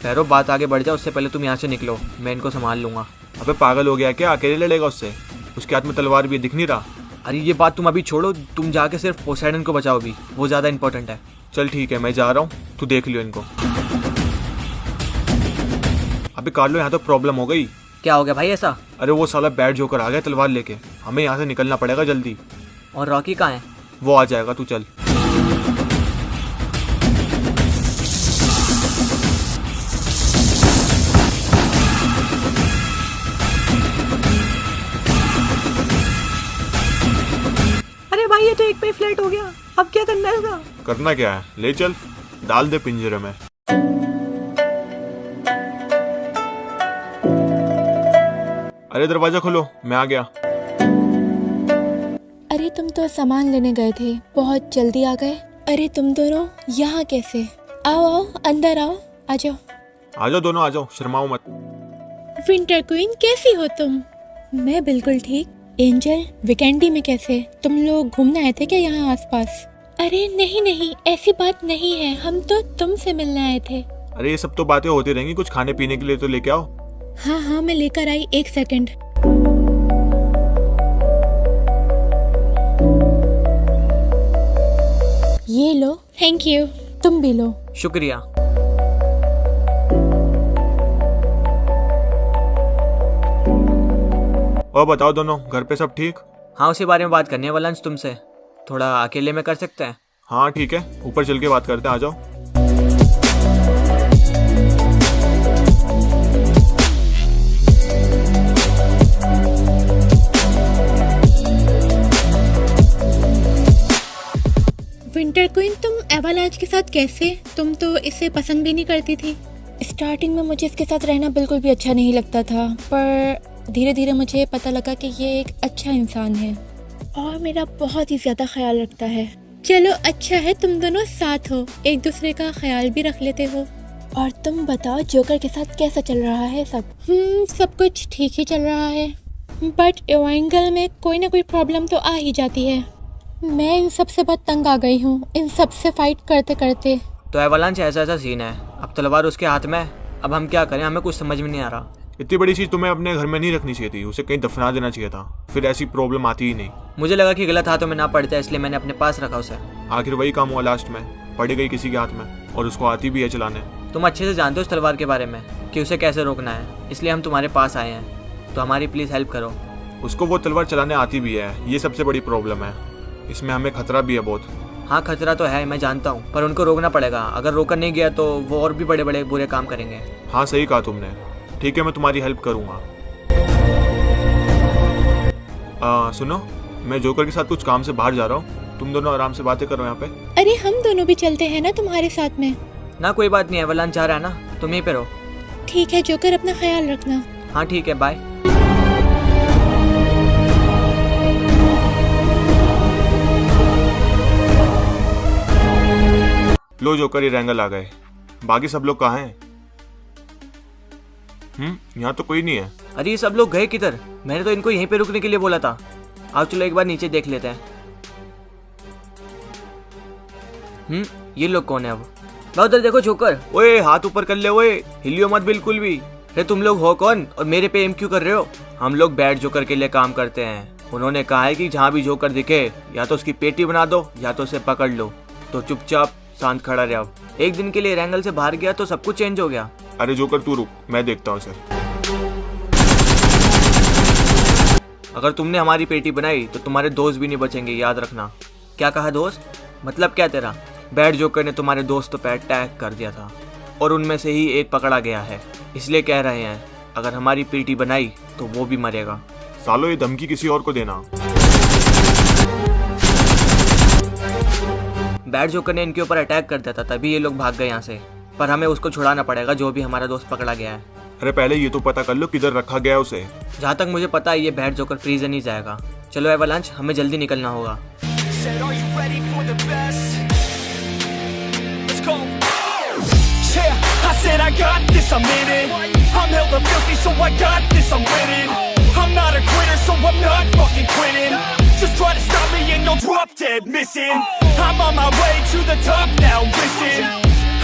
फैरो बात आगे बढ़ जाए उससे पहले तुम यहाँ से निकलो, मैं इनको संभाल लूंगा। अबे पागल हो गया क्या? अकेले लड़ेगा उससे? उसके हाथ में तलवार भी है, दिख नहीं रहा? अरे ये बात तुम अभी छोड़ो, तुम जाके सिर्फ पोसेडन को बचाओ अभी, वो ज्यादा इंपॉर्टेंट है। चल ठीक है मैं जा रहा हूँ, तू देख लियो इनको। अबे कार्लो यहाँ तो प्रॉब्लम हो गई। क्या हो गया भाई ऐसा? अरे वो साला बैड जोकर आ गया तलवार लेके, हमें यहाँ से निकलना पड़ेगा जल्दी। और रॉकी कहाँ है? वो आ जाएगा, तू चल। अरे भाई ये तो एक पे फ्लैट हो गया, अब क्या करना है इसका? करना क्या है, ले चल, डाल दे पिंजरे में। अरे दरवाजा खोलो, मैं आ गया। अरे तुम तो सामान लेने गए थे, बहुत जल्दी आ गए। अरे तुम दोनों यहाँ कैसे? आओ आओ अंदर आओ, आ जाओ। आ जाओ दोनों, आ जाओ, शर्माओ मत। विंटर क्वीन कैसी हो तुम? मैं बिल्कुल ठीक। एंजल विकेंडी में कैसे? तुम लोग घूमने आए थे क्या यहाँ आसपास? अरे नहीं नहीं, ऐसी बात नहीं है, हम तो तुमसे मिलने आए थे। अरे ये सब तो बातें होती रहेंगी, कुछ खाने पीने के लिए तो लेके आओ। हाँ हाँ मैं लेकर आई, 1 सेकंड। ये लो। Thank you. तुम भी लो। शुक्रिया। और बताओ दोनों, घर पे सब ठीक? हाँ, उसी बारे में बात करनी है वलंस तुमसे। थोड़ा अकेले में कर सकते हैं? हाँ ठीक है, ऊपर चल के बात करते हैं, आ जाओ। विंटर क्वीन, तुम एवालांच के साथ कैसे? तुम तो इसे पसंद भी नहीं करती थी। स्टार्टिंग में मुझे इसके साथ रहना बिल्कुल भी अच्छा नहीं लगता था, पर धीरे धीरे मुझे पता लगा कि ये एक अच्छा इंसान है और मेरा बहुत ही ज़्यादा ख्याल रखता है। चलो अच्छा है, तुम दोनों साथ हो, एक दूसरे का ख्याल भी रख लेते हो। और तुम बताओ, जोकर के साथ कैसा चल रहा है सब? सब कुछ ठीक ही चल रहा है, बट एवांगल में कोई ना कोई प्रॉब्लम तो आ ही जाती है। मैं इन सब से बहुत तंग आ गई हूँ, इन सब से फाइट करते करते। तो एवालांच ऐसा सीन है, अब तलवार उसके हाथ में है, अब हम क्या करें, हमें कुछ समझ में नहीं आ रहा। इतनी बड़ी चीज तुम्हें अपने घर में नहीं रखनी चाहिए थी, उसे कहीं दफना देना चाहिए था, फिर ऐसी प्रॉब्लम आती ही नहीं। मुझे लगा कि गलत हाथों में ना पड़ जाए, इसलिए मैंने अपने पास रखा उसे। आखिर वही काम हुआ लास्ट में, पड़ गई किसी के हाथ में और उसको आती भी है चलाने। तुम अच्छे से जानते हो उस तलवार के बारे में कि उसे कैसे रोकना है, इसलिए हम तुम्हारे पास आए हैं, तो हमारी प्लीज़ हेल्प करो। उसको वो तलवार चलाने आती भी है, ये सबसे बड़ी प्रॉब्लम है, इसमें हमें खतरा भी है बहुत। हाँ खतरा तो है, मैं जानता हूँ, पर उनको रोकना पड़ेगा। अगर रोका नहीं गया तो वो और भी बड़े बड़े बुरे काम करेंगे। हाँ सही कहा तुमने, ठीक है मैं तुम्हारी हेल्प करूँगा। सुनो, मैं जोकर के साथ कुछ काम से बाहर जा रहा हूँ, तुम दोनों आराम से बातें करो यहाँ पे। अरे हम दोनों भी चलते हैं ना तुम्हारे साथ में। ना कोई बात नहीं, एवालांच जा रहा है ना, तुम यहीं पे रहो। ठीक है जोकर, अपना ख्याल रखना। हाँ ठीक है, बाय। लो जोकर, ये रैंगल आ गए, बाकी सब लोग कहाँ हैं? यहाँ तो कोई नहीं है। अरे ये सब लोग गए किधर? मैंने तो इनको यहीं पे रुकने के लिए बोला था। आओ चलो एक बार नीचे देख लेते हैं। ये लोग कौन है अब? उधर देखो जोकर। ओए हाथ ऊपर कर ले, ओए हिलियो मत बिल्कुल भी। अरे तुम लोग हो कौन और मेरे पे एम क्यों कर रहे हो? हम लोग बैड जोकर के लिए काम करते हैं। उन्होंने कहा है कि जहाँ भी जोकर दिखे या तो उसकी पेटी बना दो या तो उसे पकड़ लो, तो चुपचाप शांत खड़ा रहे। अब एक दिन के लिए रैंगल से बाहर गया तो सब कुछ चेंज हो गया। अरे जोकर तू रुक, मैं देखता हूँ उसे। अगर तुमने हमारी पेटी बनाई तो तुम्हारे दोस्त भी नहीं बचेंगे, याद रखना। क्या कहा दोस्त? मतलब क्या तेरा? बैड जोकर ने तुम्हारे दोस्तों पर अटैक कर दिया था और उनमें से ही एक पकड़ा गया है, इसलिए कह रहे हैं अगर हमारी पेटी बनाई तो वो भी मरेगा। सालो, ये धमकी किसी और को देना। बैड जोकर ने इनके ऊपर अटैक कर दिया था, तभी ये लोग भाग गए यहाँ से। पर हमें उसको छुड़ाना पड़ेगा, जो भी हमारा दोस्त पकड़ा गया है। अरे पहले ये तो पता कर लो किधर रखा गया उसे। जहाँ तक मुझे पता है ये बैड जोकर प्रिजन ही जाएगा। चलो एवालांच, हमें जल्दी निकलना होगा। I'm not a quitter, so I'm not fucking quitting. Just try to stop me and you'll drop dead missing. I'm on my way to the top now, listen.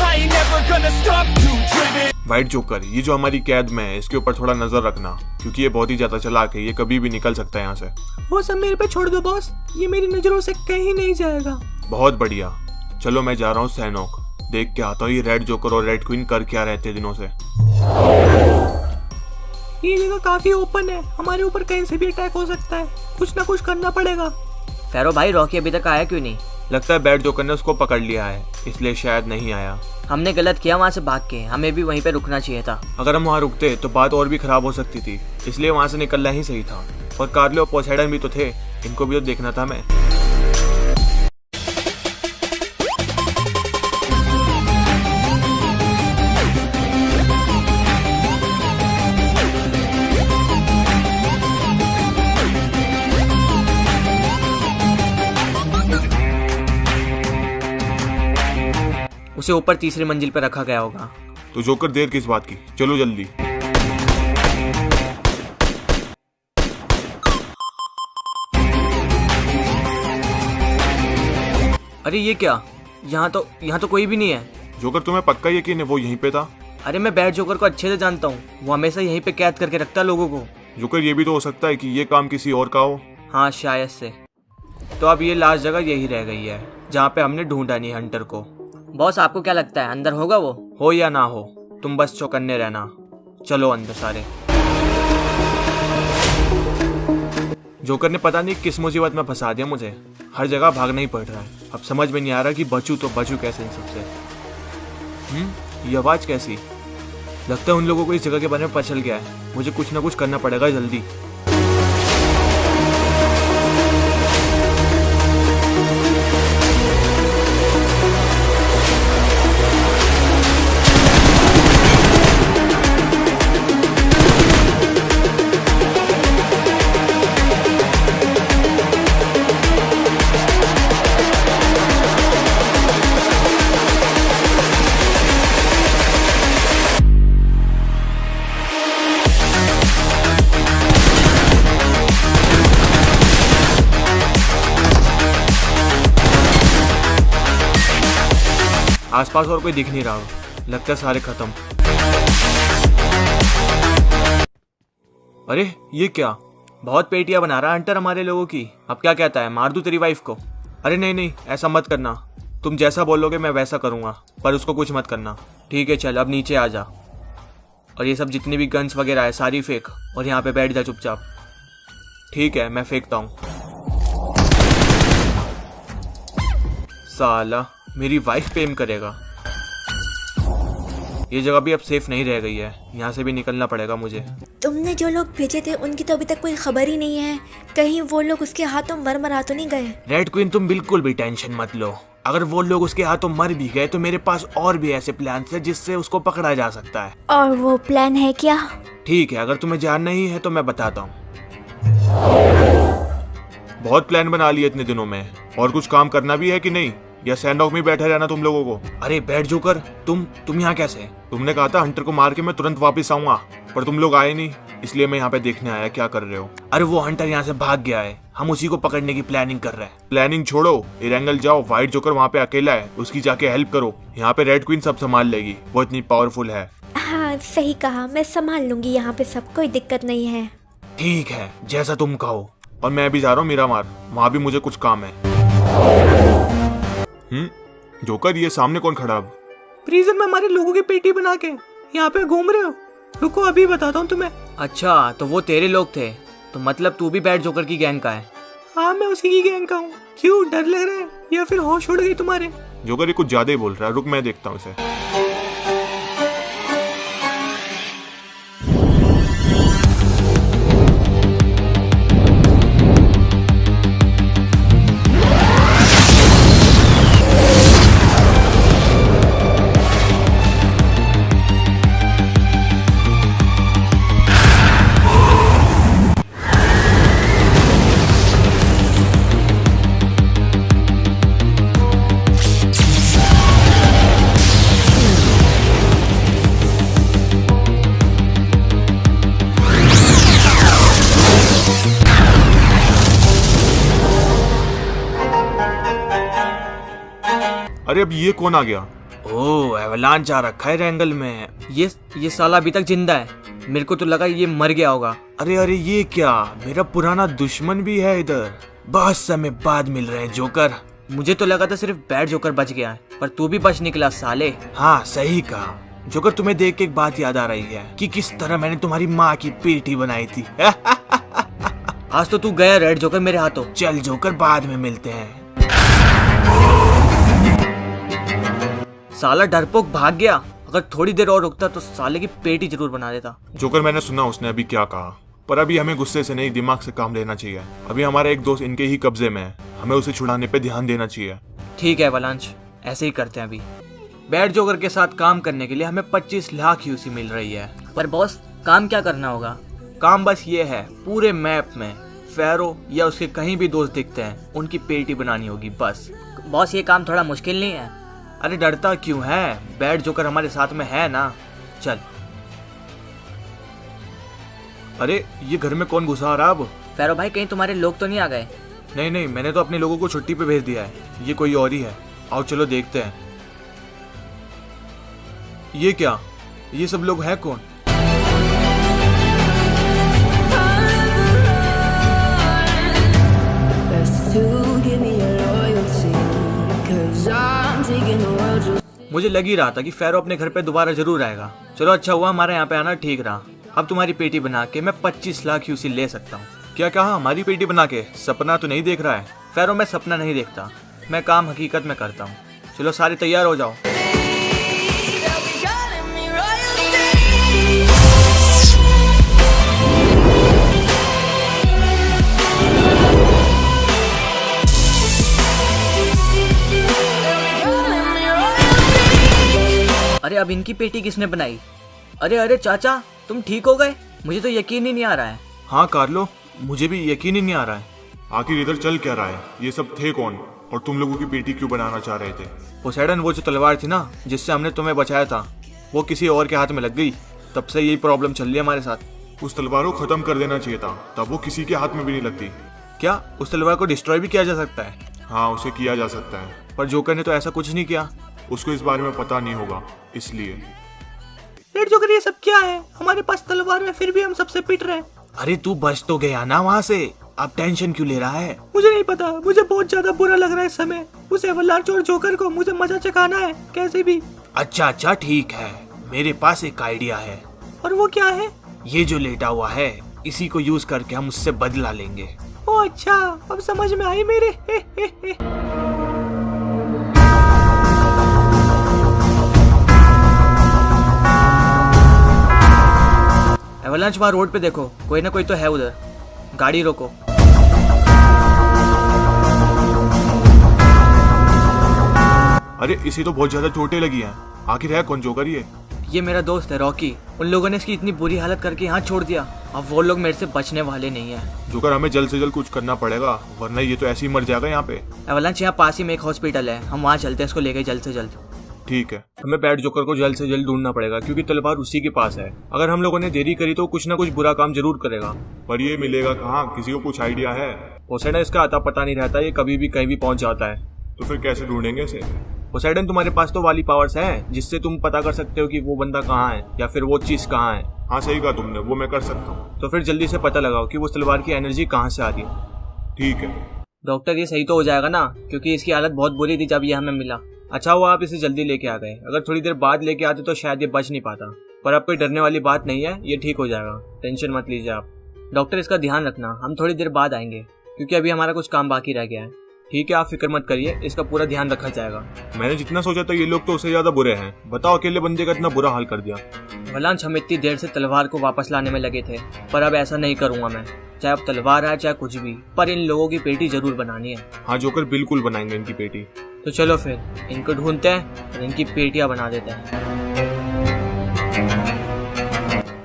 I ain't never gonna stop too driven. White joker, ये जो हमारी कैद में है इसके ऊपर थोड़ा नजर रखना, क्योंकि ये बहुत ही ज्यादा चालाक है, ये कभी भी निकल सकता है यहाँ से। वो सब मेरे पे छोड़ दो बॉस, ये मेरी नजरों से कहीं नहीं जाएगा। बहुत बढ़िया, चलो मैं जा रहा हूँ सैनोक, देख के आता हूँ ये रेड जोकर और रेड क्वीन कर क्या रहते दिनों से। ये जगह काफी ओपन है, हमारे ऊपर कहीं से भी अटैक हो सकता है, कुछ ना कुछ करना पड़ेगा। फेरो भाई, रॉकी अभी तक आया क्यों नहीं? लगता है बैड जोकर ने उसको पकड़ लिया है, इसलिए शायद नहीं आया। हमने गलत किया वहाँ से भाग के, हमें भी वहीं पे रुकना चाहिए था। अगर हम वहाँ रुकते तो बात और भी खराब हो सकती थी, इसलिए वहाँ से निकलना ही सही था। और कार्लो और पोसेडन भी तो थे, इनको भी तो देखना था हमें। उसे ऊपर तीसरी मंजिल पर रखा गया होगा। तो जोकर देर किस बात की, चलो जल्दी। अरे ये क्या, यहाँ तो कोई भी नहीं है। जोकर तुम्हें पक्का यकीन है वो यहीं पे था? अरे मैं बैड जोकर को अच्छे से जानता हूँ, वो हमेशा यहीं पे कैद करके रखता है लोगों को। जोकर ये भी तो हो सकता है कि ये काम किसी और का हो। हाँ शायद से। तो अब ये लास्ट जगह यही रह गई है जहाँ पे हमने ढूंढा नहीं हंटर को। बॉस आपको क्या लगता है अंदर होगा वो? हो या ना हो, तुम बस चौकन्ने रहना। चलो अंदर सारे। जोकर ने पता नहीं किस मुसीबत में फंसा दिया मुझे, हर जगह भागना ही पड़ रहा है। अब समझ में नहीं आ रहा कि बचूं तो बचूं कैसे इन सबसे। ये आवाज कैसी? लगता है उन लोगों को इस जगह के बारे में पता चल गया है। मुझे कुछ ना कुछ करना पड़ेगा जल्दी। आसपास और कोई दिख नहीं रहा, लगता है सारे खत्म। अरे ये क्या, बहुत पेटियां बना रहा है हंटर हमारे लोगों की। अब क्या कहता है, मार दूं तेरी वाइफ को? अरे नहीं नहीं, ऐसा मत करना। तुम जैसा बोलोगे मैं वैसा करूंगा, पर उसको कुछ मत करना। ठीक है चल अब नीचे आ जा, और ये सब जितनी भी गन्स वगैरह है सारी फेंक, और यहाँ पे बैठ जा चुपचाप। ठीक है मैं फेंकता हूँ। साला मेरी वाइफ पे एम करेगा। ये जगह भी अब सेफ नहीं रह गई है, यहाँ से भी निकलना पड़ेगा मुझे। तुमने जो लोग भेजे थे उनकी तो अभी तक कोई खबर ही नहीं है। कहीं वो लोग उसके हाथों मर तो नहीं गए? रेड क्वीन तुम बिल्कुल भी टेंशन मत लो। अगर वो लोग उसके हाथों मर भी गए तो मेरे पास और भी ऐसे प्लान है जिससे उसको पकड़ा जा सकता है। और वो प्लान है क्या? ठीक है, अगर तुम्हें जानना ही है तो मैं बताता हूँ। बहुत प्लान बना लिए इतने दिनों में, और कुछ काम करना भी है कि नहीं, या सैंडॉग में बैठे रहना तुम लोगों को? अरे बैड जोकर, तुम यहाँ कैसे? तुमने कहा था हंटर को मार के मैं तुरंत वापस आऊंगा, पर तुम लोग आए नहीं, इसलिए मैं यहाँ पे देखने आया क्या कर रहे हो। अरे वो हंटर यहाँ से भाग गया है, हम उसी को पकड़ने की प्लानिंग कर रहे हैं। प्लानिंग छोड़ो, एरेंगल जाओ, व्हाइट जोकर वहाँ पे अकेला है, उसकी जाके हेल्प करो। यहाँ पे रेड क्वीन सब संभाल लेगी, वो इतनी पावरफुल है। हाँ सही कहा, मैं संभाल लूंगी, यहाँ पे सब कोई दिक्कत नहीं है। ठीक है जैसा तुम कहो। और मैं भी जा रहा हूँ मीरामार, वहाँ भी मुझे कुछ काम है। जोकर ये सामने कौन खड़ा? अब प्रिजन में हमारे लोगों की पेटी बना के यहाँ पे घूम रहे हो? रुको अभी बताता हूँ तुम्हें। अच्छा तो वो तेरे लोग थे, तो मतलब तू भी बैड जोकर की गैंग का है? हाँ मैं उसी की गैंग का हूँ। क्यों डर लग रहा है या फिर होश उड़ गई तुम्हारे? जोकर ये कुछ ज्यादा ही बोल रहा है, रुक मैं देखता हूँ इसे। अरे अब ये कौन आ गया? ओह एवलांच आ रखा है एंगल में। ये साला अभी तक जिंदा है, मेरे को तो लगा ये मर गया होगा। अरे ये क्या, मेरा पुराना दुश्मन भी है इधर। बहुत समय बाद मिल रहे हैं जोकर। मुझे तो लगा था सिर्फ बैड जोकर बच गया है, पर तू भी बच निकला साले। हाँ सही कहा जोकर, तुम्हें देख के एक बात याद आ रही है कि किस तरह मैंने तुम्हारी माँ की पेटी बनाई थी। आज तो तू गया रेड जोकर मेरे हाथों। चल जोकर बाद में मिलते हैं। साला डरपोक भाग गया, अगर थोड़ी देर और रुकता तो साले की पेटी जरूर बना देता। जोकर मैंने सुना उसने अभी क्या कहा, पर अभी हमें गुस्से से नहीं दिमाग से काम लेना चाहिए। अभी हमारा एक दोस्त इनके ही कब्जे में है, हमें उसे छुड़ाने पे ध्यान देना चाहिए। ठीक है वलांच, ऐसे ही करते हैं। अभी बैड जोकर के साथ काम करने के लिए हमें 25 लाख यूसी मिल रही है। पर बॉस काम क्या करना होगा? काम बस ये है, पूरे मैप में फेरो या उसके कहीं भी दोस्त दिखते हैं उनकी पेटी बनानी होगी बस। बॉस ये काम थोड़ा मुश्किल नहीं है? अरे डरता क्यों है, बैड जोकर हमारे साथ में है ना। चल। अरे ये घर में कौन घुसा रहा अब? फेरो भाई कहीं तुम्हारे लोग तो नहीं आ गए? नहीं नहीं, मैंने तो अपने लोगों को छुट्टी पे भेज दिया है, ये कोई और ही है। आओ चलो देखते हैं। ये क्या, ये सब लोग हैं कौन? मुझे लग ही रहा था कि फेरो अपने घर पे दोबारा जरूर आएगा। चलो अच्छा हुआ हमारे यहाँ पे आना ठीक रहा। अब तुम्हारी पेटी बना के मैं 25 लाख यूसी ले सकता हूँ। क्या कहा? हमारी पेटी बना के? सपना तो नहीं देख रहा है फेरो, मैं सपना नहीं देखता, मैं काम हकीकत में करता हूँ। चलो सारे तैयार हो जाओ। अरे अब इनकी पेटी किसने बनाई? अरे अरे चाचा, तुम ठीक हो गए? मुझे तो यकीन ही नहीं आ रहा है। हाँ कार्लो, मुझे भी यकीन ही नहीं आ रहा है। आखिर इधर चल क्या रहा है? ये सब थे कौन और तुम लोगों की पेटी क्यों बनाना चाह रहे थे? पोसेडन, वो जो तलवार थी ना जिससे हमने तुम्हें बचाया था, वो किसी और के हाथ में लग गई। तब से यही प्रॉब्लम चल रही है हमारे साथ। उस तलवार को खत्म कर देना चाहिए था, तब वो किसी के हाथ में भी नहीं लगती। क्या उस तलवार को डिस्ट्रॉय भी किया जा सकता है? हाँ, उसे किया जा सकता है, पर जोकर ने तो ऐसा कुछ नहीं किया। उसको इस बारे में पता नहीं होगा, इसलिए। रेड जोकर, ये सब क्या है? हमारे पास तलवार है फिर भी हम सबसे पिट रहे हैं। अरे तू बच तो गया ना वहाँ से, अब टेंशन क्यों ले रहा है? मुझे नहीं पता, मुझे बहुत ज्यादा बुरा लग रहा है इस समय। उस एवलांच और जोकर को मुझे मजा चखाना है कैसे भी। अच्छा ठीक है, मेरे पास एक आइडिया है। और वो क्या है? ये जो लेटा हुआ है, इसी को यूज करके हम उससे बदला लेंगे। ओ अच्छा, अब समझ में आई मेरे। एवलांच, वहाँ रोड पे देखो, कोई ना कोई तो है उधर। गाड़ी रोको। अरे इसे तो बहुत ज्यादा चोटें लगी हैं। आखिर है कौन जोकर ये मेरा दोस्त है रॉकी। उन लोगों ने इसकी इतनी बुरी हालत करके यहाँ छोड़ दिया। अब वो लोग मेरे से बचने वाले नहीं है। जोकर, हमें जल्द से जल्द कुछ करना पड़ेगा, वरना ये तो ऐसे ही मर जाएगा यहाँ पे। एवलांच, यहाँ पास ही में एक हॉस्पिटल है, हम वहाँ चलते हैं इसको लेके जल्द से जल्द। ठीक है, हमें बैड जोकर को जल्द से जल्द ढूंढना पड़ेगा, क्योंकि तलवार उसी के पास है। अगर हम लोगों ने देरी करी तो कुछ ना कुछ बुरा काम जरूर करेगा, पर ये मिलेगा कहाँ? किसी को कुछ आइडिया है? पोसेडन, इसका आता पता नहीं रहता, ये कभी भी कहीं भी पहुंच जाता है। तो फिर कैसे ढूंढेंगे इसे? पोसेडन, तुम्हारे पास तो वाली पावर्स हैं जिससे तुम पता कर सकते हो कि वो बंदा कहाँ है या फिर वो चीज कहाँ है। हाँ सही कहा तुमने, वो मैं कर सकता हूँ। तो फिर जल्दी से पता लगाओ कि वो तलवार की एनर्जी कहाँ से आ रही है। ठीक है डॉक्टर, ये सही तो हो जाएगा ना? क्योंकि इसकी हालत बहुत बुरी थी जब ये हमें मिला। अच्छा हुआ आप इसे जल्दी लेके आ गए, अगर थोड़ी देर बाद लेके आते तो शायद ये बच नहीं पाता। पर अब कोई डरने वाली बात नहीं है, ये ठीक हो जाएगा, टेंशन मत लीजिए आप। डॉक्टर, इसका ध्यान रखना, हम थोड़ी देर बाद आएंगे क्योंकि अभी हमारा कुछ काम बाकी रह गया है। ठीक है, आप फिक्र मत करिए, इसका पूरा ध्यान रखा जाएगा। मैंने जितना सोचा था ये लोग तो उससे ज्यादा बुरे हैं। बताओ, अकेले बंदे का इतना बुरा हाल कर दिया। एवलांच, हम इतनी देर से तलवार को वापस लाने में लगे थे, पर अब ऐसा नहीं करूंगा मैं। चाहे अब तलवार है चाहे कुछ भी, पर इन लोगों की पेटी जरूर बनानी है। हाँ जोकर, बिल्कुल बनाएंगे इनकी पेटी। तो चलो फिर इनको ढूंढते हैं और इनकी पेटियां बना देते हैं।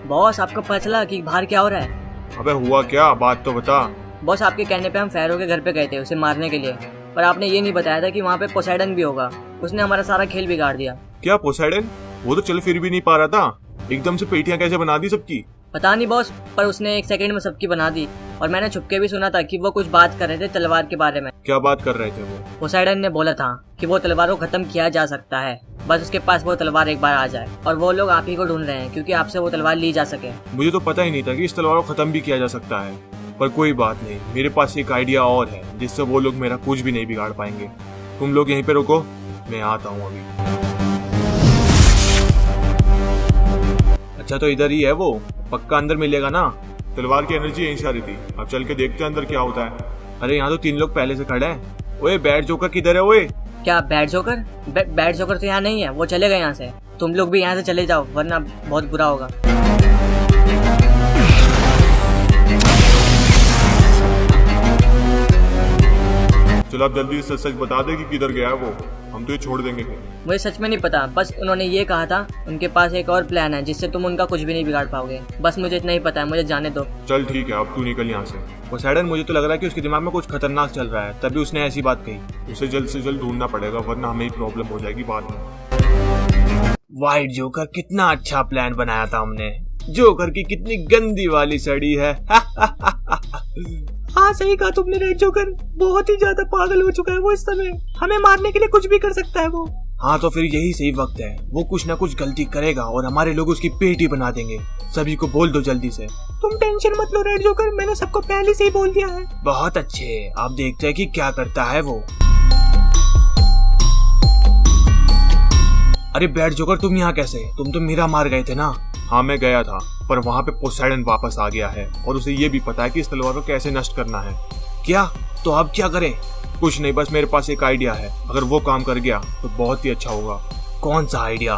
बॉस, आपको पता चला कि बाहर क्या हो रहा है? अबे हुआ क्या? बात तो बता। बॉस, आपके कहने पे हम फेरो के घर पे गए थे उसे मारने के लिए, पर आपने ये नहीं बताया था कि वहाँ पे पोसेडन भी होगा। उसने हमारा सारा खेल बिगाड़ दिया। क्या पोसेडन? वो तो चल फिर भी नहीं पा रहा था, एकदम से पेटियां कैसे बना दी सबकी? पता नहीं बॉस, पर उसने 1 सेकंड में सबकी बना दी। और मैंने छुपके भी सुना था कि वो कुछ बात कर रहे थे तलवार के बारे में। क्या बात कर रहे थे वो? पोसेडन ने बोला था कि वो तलवार को खत्म किया जा सकता है, बस उसके पास वो तलवार एक बार आ जाए। और वो लोग आप ही को ढूंढ रहे हैं क्योंकि आपसे वो तलवार ली जा सके। मुझे तो पता ही नहीं था कि इस तलवार को खत्म भी किया जा सकता है, पर कोई बात नहीं, मेरे पास एक आइडिया और है जिससे वो लोग मेरा कुछ भी नहीं बिगाड़ पाएंगे। तुम लोग यहीं पे रुको, मैं आता हूँ अभी। अच्छा तो इधर ही है वो, पक्का अंदर मिलेगा ना? तलवार की एनर्जी यहीं से आ रही थी, अब चल के देखते हैं अंदर क्या होता है। अरे यहाँ तो 3 लोग पहले से खड़े हैं। ओए बैड जोकर किधर है? ओए क्या बैड जोकर? बैड जोकर तो यहाँ नहीं है, वो चले गए यहाँ से। तुम लोग भी यहाँ से चले जाओ वरना बहुत बुरा होगा। चलो आप जल्दी सच सच बता दे कि किधर गया है वो, हम तो ये छोड़ देंगे। मुझे सच में नहीं पता, बस उन्होंने ये कहा था उनके पास एक और प्लान है जिससे तुम उनका कुछ भी नहीं बिगाड़ पाओगे। बस मुझे इतना ही पता है, मुझे जाने दो। चल ठीक है, अब तू निकल यहाँ से। पोसेडन, मुझे तो लग रहा है कि उसके दिमाग में कुछ खतरनाक चल रहा है, तभी उसने ऐसी बात कही। उसे जल्द से जल्द ढूंढना पड़ेगा, वरना हमें ही प्रॉब्लम हो जाएगी बाद में। वाइट जोकर, कितना अच्छा प्लान बनाया था हमने। जोकर की कितनी गंदी वाली सड़ी है। हाँ सही कहा तुमने रेड जोकर, बहुत ही ज्यादा पागल हो चुका है वो इस समय, हमें मारने के लिए कुछ भी कर सकता है वो। हाँ तो फिर यही सही वक्त है, वो कुछ ना कुछ गलती करेगा और हमारे लोग उसकी पेटी बना देंगे। सभी को बोल दो जल्दी से। तुम टेंशन मत लो रेड जोकर, मैंने सबको पहले से ही बोल दिया है। बहुत अच्छे, आप देखते हैं कि क्या करता है वो। अरे बैड जोकर, तुम यहाँ कैसे? तुम तो मीरा मार गए थे ना? हाँ मैं गया था, पर वहाँ पे पोसाइडन वापस आ गया है और उसे ये भी पता है कि इस तलवार को कैसे नष्ट करना है। क्या? तो अब क्या करें? कुछ नहीं, बस मेरे पास एक आइडिया है, अगर वो काम कर गया तो बहुत ही अच्छा होगा। कौन सा आइडिया?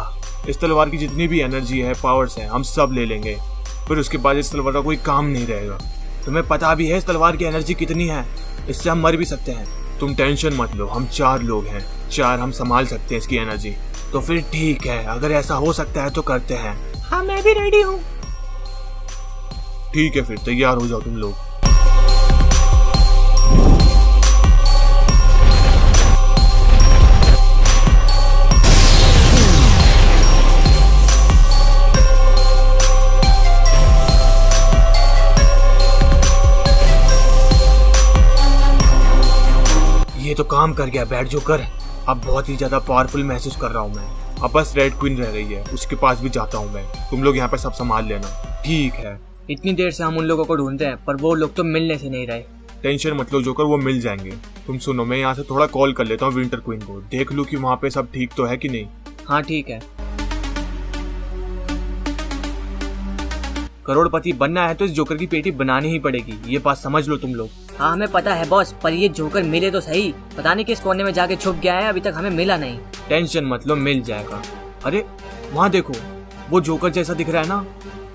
इस तलवार की जितनी भी एनर्जी है, पावर्स है, हम सब ले लेंगे, फिर उसके बाद इस तलवार का कोई काम नहीं रहेगा। तुम्हें पता भी है इस तलवार की एनर्जी कितनी है? इससे हम मर भी सकते हैं। तुम टेंशन मत लो, हम 4 लोग हैं, 4 हम संभाल सकते हैं इसकी एनर्जी। तो फिर ठीक है, अगर ऐसा हो सकता है तो करते हैं। हाँ मैं भी रेडी हूँ। ठीक है फिर तैयार हो जाओ तुम लोग। ये तो काम कर गया बैड जोकर, अब बहुत ही ज्यादा पावरफुल महसूस कर रहा हूँ मैं। अब बस रेड क्वीन रह गई है, उसके पास भी जाता हूँ मैं, तुम लोग यहाँ पे सब संभाल लेना। ठीक है। इतनी देर से हम उन लोगों को ढूंढते हैं पर वो लोग तो मिलने से नहीं रहे। टेंशन मत लो जोकर, वो मिल जाएंगे। तुम सुनो, मैं यहाँ से थोड़ा कॉल कर लेता हूँ विंटर क्वीन को, देख लूँ कि वहाँ पे सब ठीक तो है कि नहीं। हाँ ठीक है। करोड़पति बनना है तो इस जोकर की पेटी बनानी ही पड़ेगी, ये बात समझ लो तुम लोग। हाँ हमें पता है बॉस, पर ये जोकर मिले तो सही, पता नहीं किस कोने में जाके छुप गया है, अभी तक हमें मिला नहीं। टेंशन मत लो, मिल जाएगा। अरे वहाँ देखो, वो जोकर जैसा दिख रहा है ना?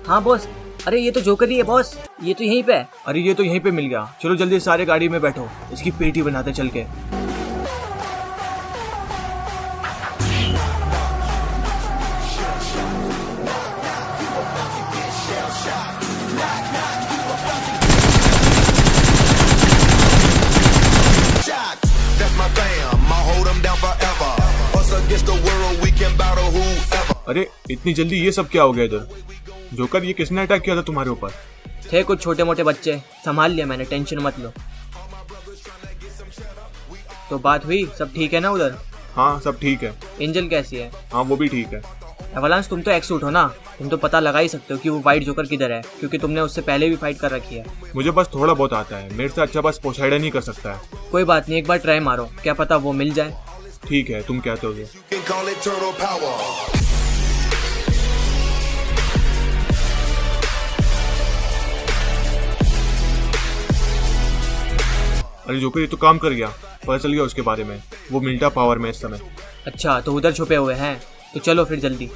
हाँ बॉस, अरे ये तो जोकर ही है बॉस, ये तो यहीं पे है। अरे ये तो यहीं पे मिल गया, चलो जल्दी सारे गाड़ी में बैठो, इसकी पेटी बनाते चल के। अरे इतनी जल्दी ये सब क्या हो गया इधर? जोकर ये किसने अटैक किया था तुम्हारे ऊपर? थे कुछ छोटे मोटे बच्चे, संभाल लिया मैंने, टेंशन मत लो। तो बात हुई, सब ठीक है ना उधर? हाँ सब ठीक है। एंजल कैसी है? हाँ वो भी ठीक है। एवलांस तुम तो एक्सूट हो ना, तुम तो पता लगा ही सकते हो कि वो व्हाइट जोकर किधर है, क्योंकि तुमने उससे पहले भी फाइट कर रखी है। मुझे बस थोड़ा बहुत आता है, मेरे से अच्छा बस पोसाइडन ही कर सकता है। कोई बात नहीं, एक बार ट्राई मारो, क्या पता वो मिल जाए। ठीक है, तुम कहते हो। अरे जोकर ये तो काम कर गया, पता चल गया उसके बारे में, वो मिल्टा पावर में इस समय। अच्छा तो उधर छुपे हुए हैं, तो चलो फिर जल्दी।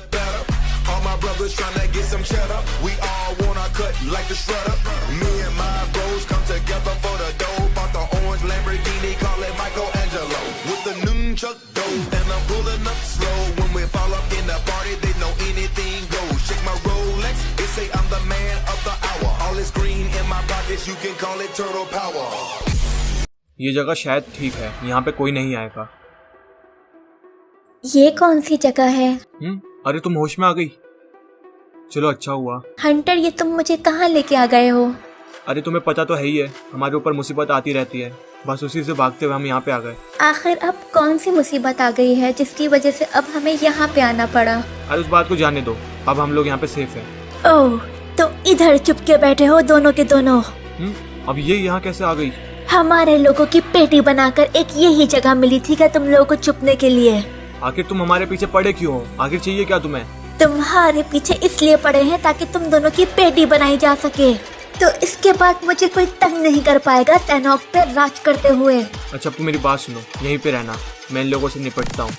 ये जगह शायद ठीक है, यहाँ पे कोई नहीं आएगा। ये कौन सी जगह है? अरे तुम होश में आ गई, चलो अच्छा हुआ। हंटर ये तुम मुझे कहाँ लेके आ गए हो? अरे तुम्हें पता तो है ही है, हमारे ऊपर मुसीबत आती रहती है, बस उसी से भागते हुए हम यहाँ पे आ गए। आखिर अब कौन सी मुसीबत आ गई है जिसकी वजह से अब हमें यहाँ पे आना पड़ा? अरे उस बात को जाने दो, अब हम लोग यहाँ पे सेफ हैं। ओह, तो इधर चुपके बैठे हो दोनों के दोनों। अब ये यहाँ कैसे आ गई? हमारे लोगों की पेटी बनाकर एक यही जगह मिली थी क्या तुम लोगों को छुपने के लिए? आखिर तुम हमारे पीछे पड़े क्यों हो? आखिर चाहिए क्या तुम्हें? तुम्हारे पीछे इसलिए पड़े हैं ताकि तुम दोनों की पेटी बनाई जा सके, तो इसके बाद मुझे कोई तंग नहीं कर पाएगा सैनॉक पे राज करते हुए। अच्छा अब तुम मेरी बात सुनो, यहीं पे रहना, मैं इन लोगों से निपटता हूँ।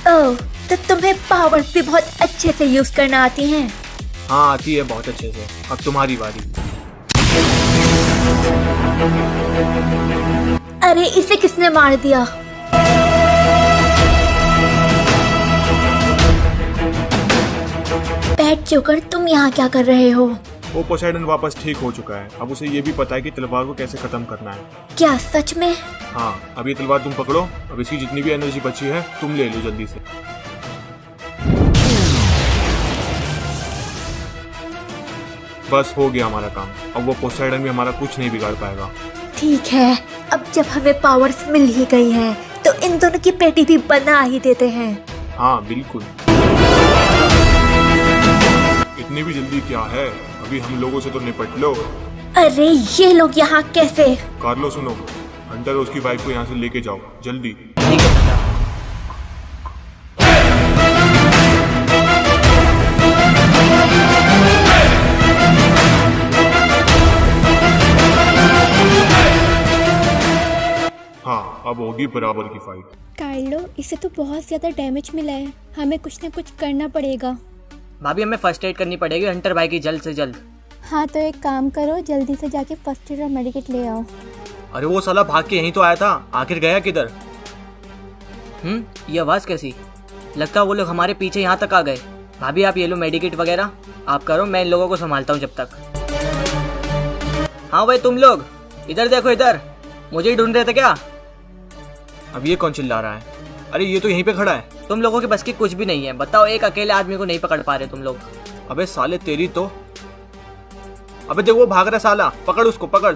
ओह, तो तुम्हें पावर्स भी बहुत अच्छे से यूज करना आती हैं। हाँ आती है बहुत अच्छे से, अब तुम्हारी बारी। अरे इसे किसने मार दिया? बैड जोकर तुम यहाँ क्या कर रहे हो? वो पोसाइडन वापस ठीक हो चुका है। अब उसे ये भी पता है कि तलवार को कैसे खत्म करना है। क्या सच में? हाँ, अब ये तलवार तुम पकड़ो। अब इसकी जितनी भी एनर्जी बची है तुम ले लो जल्दी से। बस हो गया हमारा काम। अब वो पोसाइडन भी हमारा कुछ नहीं बिगाड़ पाएगा। ठीक है, अब जब हमें पावर्स मिल ही गई हैं, तो इन दोनों की पेटी भी बना ही देते हैं। हाँ बिल्कुल। इतनी भी जल्दी क्या है, अभी हम लोगों से तो निपट लो। अरे ये लोग यहाँ कैसे? कार्लो सुनो, हंटर और उसकी वाइफ को यहाँ से लेके जाओ जल्दी। ठीक है चाचा। हाँ, अब होगी बराबर की फाइट। कार्लो, इसे तो बहुत ज्यादा डैमेज मिला है, हमें कुछ ना कुछ करना पड़ेगा। भाभी हमें फर्स्ट एड करनी पड़ेगी हंटर भाई की जल्द से जल्द। हाँ तो एक काम करो, जल्दी से जाके फर्स्ट एड और मेडिकेट ले आओ। अरे वो साला भाग के यहीं तो आया था, आखिर गया किधर? ये आवाज़ कैसी? लगता है वो लोग हमारे पीछे यहाँ तक आ गए। भाभी आप ये लो मेडिकेट वगैरह आप करो, मैं इन लोगों को संभालता हूँ जब तक। हाँ भाई तुम लोग इधर देखो, इधर मुझे ही ढूंढ रहे थे क्या? अब ये कौन चिल्ला रहा है? अरे ये तो यहीं पे खड़ा है। तुम लोगों के बस की कुछ भी नहीं है। बताओ, एक अकेले आदमी को नहीं पकड़ पा रहे तुम लोग। अबे साले तेरी तो। अबे देखो वो भाग रहा साला, पकड़ उसको पकड़।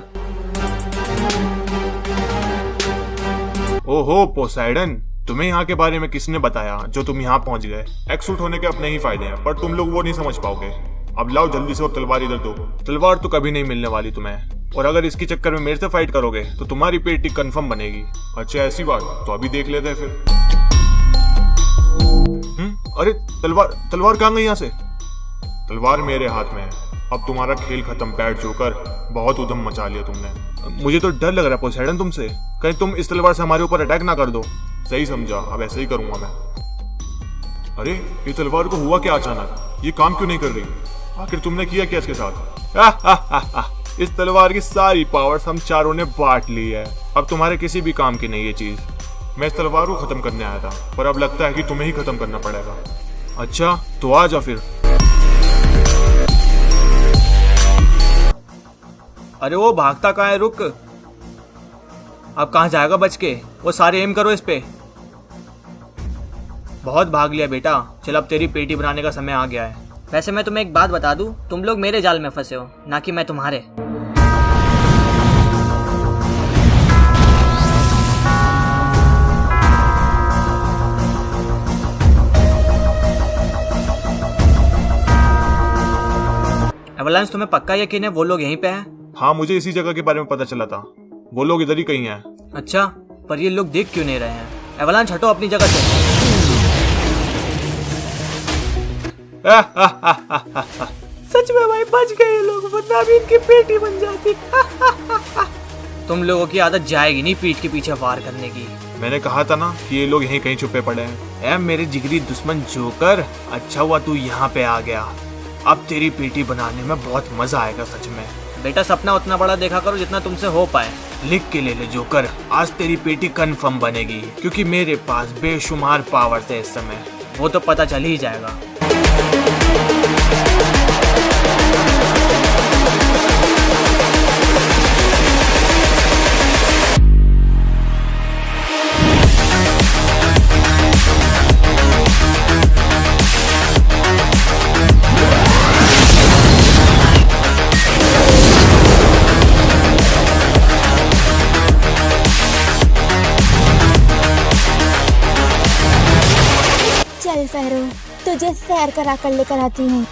ओहो पोसाइडन, तुम्हें यहाँ के बारे में किसने बताया जो तुम यहाँ पहुँच गए? एक्सूट होने के अपने ही फायदे हैं, पर तुम लोग वो नहीं समझ पाओगे। अब लाओ जल्दी से वो तलवार इधर दो। तलवार तो कभी नहीं मिलने वाली तुम्हें, और अगर इसकी चक्कर में मेरे से फाइट करोगे तो तुम्हारी पेटी कंफर्म बनेगी। अच्छा ऐसी बात, तो अभी देख लेते हैं फिर। अरे तलवार कहाँ गई यहाँ से? तलवार मेरे हाथ में है। अब तुम्हारा खेल खत्म पैट जोकर, बहुत उधम मचा लिया तुमने। मुझे तो डर लग रहा है पोसाइडन तुमसे, कहीं तुम इस तलवार से हमारे ऊपर अटैक ना कर दो। सही समझा, अब ऐसे ही करूंगा मैं। अरे ये तलवार को हुआ क्या अचानक? ये काम क्यों नहीं कर रही? आखिर तुमने किया क्या इसके साथ? इस तलवार की सारी पावर्स हम चारों ने बांट ली है। अब तुम्हारे किसी भी काम की नहीं ये चीज। मैं इस तलवार को खत्म करने आया था, पर अब लगता है कि तुम्हें ही खत्म करना पड़ेगा। अच्छा तो आ जा फिर। अरे वो भागता कहाँ है? रुक, अब कहाँ जाएगा बच के? वो सारे एम करो इस पे। बहुत भाग लिया बेटा, चल अब तेरी पेटी बनाने का समय आ गया है। वैसे मैं तुम्हें एक बात बता दूं, तुम लोग मेरे जाल में फंसे हो, ना कि मैं तुम्हारे। एवलांस तुम्हें पक्का यकीन है वो लोग यहीं पे हैं? हाँ मुझे इसी जगह के बारे में पता चला था, वो लोग इधर ही कहीं हैं। अच्छा, पर ये लोग देख क्यों नहीं रहे हैं? एवलांस हटो अपनी जगह से। सच में भाई बच गए ये लोग, वरना अभी इनकी पेटी बन जाती। तुम लोगों की आदत जाएगी नहीं पीठ के पीछे वार करने की। मैंने कहा था ना कि ये लोग यहीं कहीं छुपे पड़े हैं। ऐ मेरे जिगरी दुश्मन जोकर, अच्छा हुआ तू यहाँ पे आ गया। अब तेरी पेटी बनाने में बहुत मजा आएगा सच में। बेटा सपना उतना बड़ा देखा करो जितना तुमसे हो पाए। लिख के ले जोकर, आज तेरी पेटी कंफर्म बनेगी, क्योंकि मेरे पास बेशुमार पावर्स है इस समय। वो तो पता चल ही जाएगा। चल फेरो, तुझे सैर करा कर लेकर आती हूँ।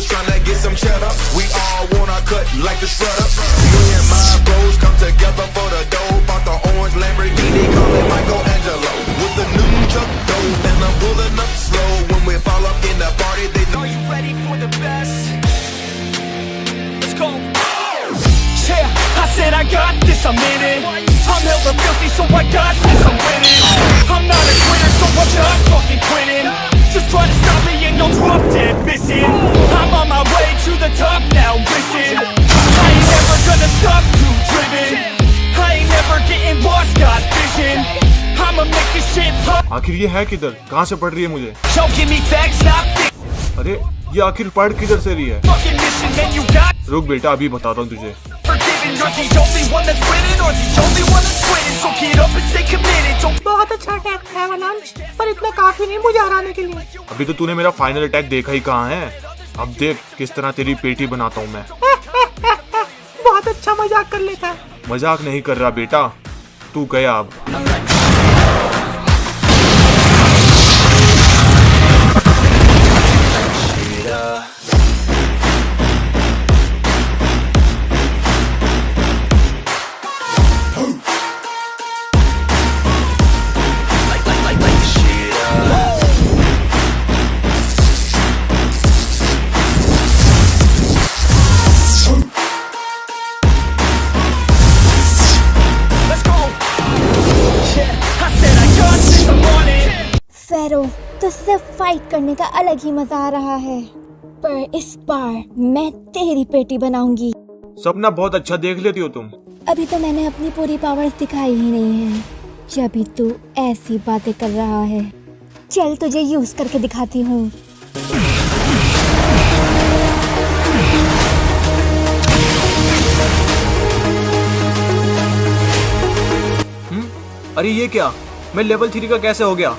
Tryna get some cheddar, we all wanna cut like the shredder. Me and my bros come together for the dough. Bought the orange Lamborghini, call it Michelangelo. With the new Chuck dough, and I'm pulling up slow. When with all up in the party, they know. Are you ready for the best? Let's go. Yeah, I said I got this, I'm in it. I'm hella filthy, so I got this, I'm winning. I'm not a quitter, so I'm not fucking quitting. Just try to stop me and you'll drop dead missing. I'm on my way to the top now, listen. I ain't never gonna stop, too driven. I ain't never getting lost, got vision. I'ma make this shit pop. आखिर ये है किधर? कहाँ से पढ़ रही है मुझे? Don't give me facts, not अरे ये आखिर पढ़ किधर से रही है? fucking mission, man, you got रुक बेटा, अभी बताता हूँ तुझे। forgiven. You're the only one that's winning or the only one that's quitting. So get up and stay committed. Don't बहुत अच्छा अटैक है वलांच, पर इतना काफी नहीं मुझे हराने के लिए। अभी तो तूने मेरा फाइनल अटैक देखा ही कहाँ है। अब देख किस तरह तेरी पेटी बनाता हूँ मैं। बहुत अच्छा मजाक कर लेता है। मजाक नहीं कर रहा बेटा, तू गया अब। let's go. Yeah, I said I got this, I'm on it. फेरो, तो सिर्फ फाइट करने का अलग ही मजा आ रहा है, पर इस बार मैं तेरी पेटी बनाऊंगी। सपना बहुत अच्छा देख लेती हो तुम। अभी तो मैंने अपनी पूरी पावर्स दिखाई ही नहीं है, जब तू ऐसी बातें कर रहा है। चल तुझे यूज करके दिखाती हूँ। अरे ये क्या, मैं लेवल 3 का कैसे हो गया?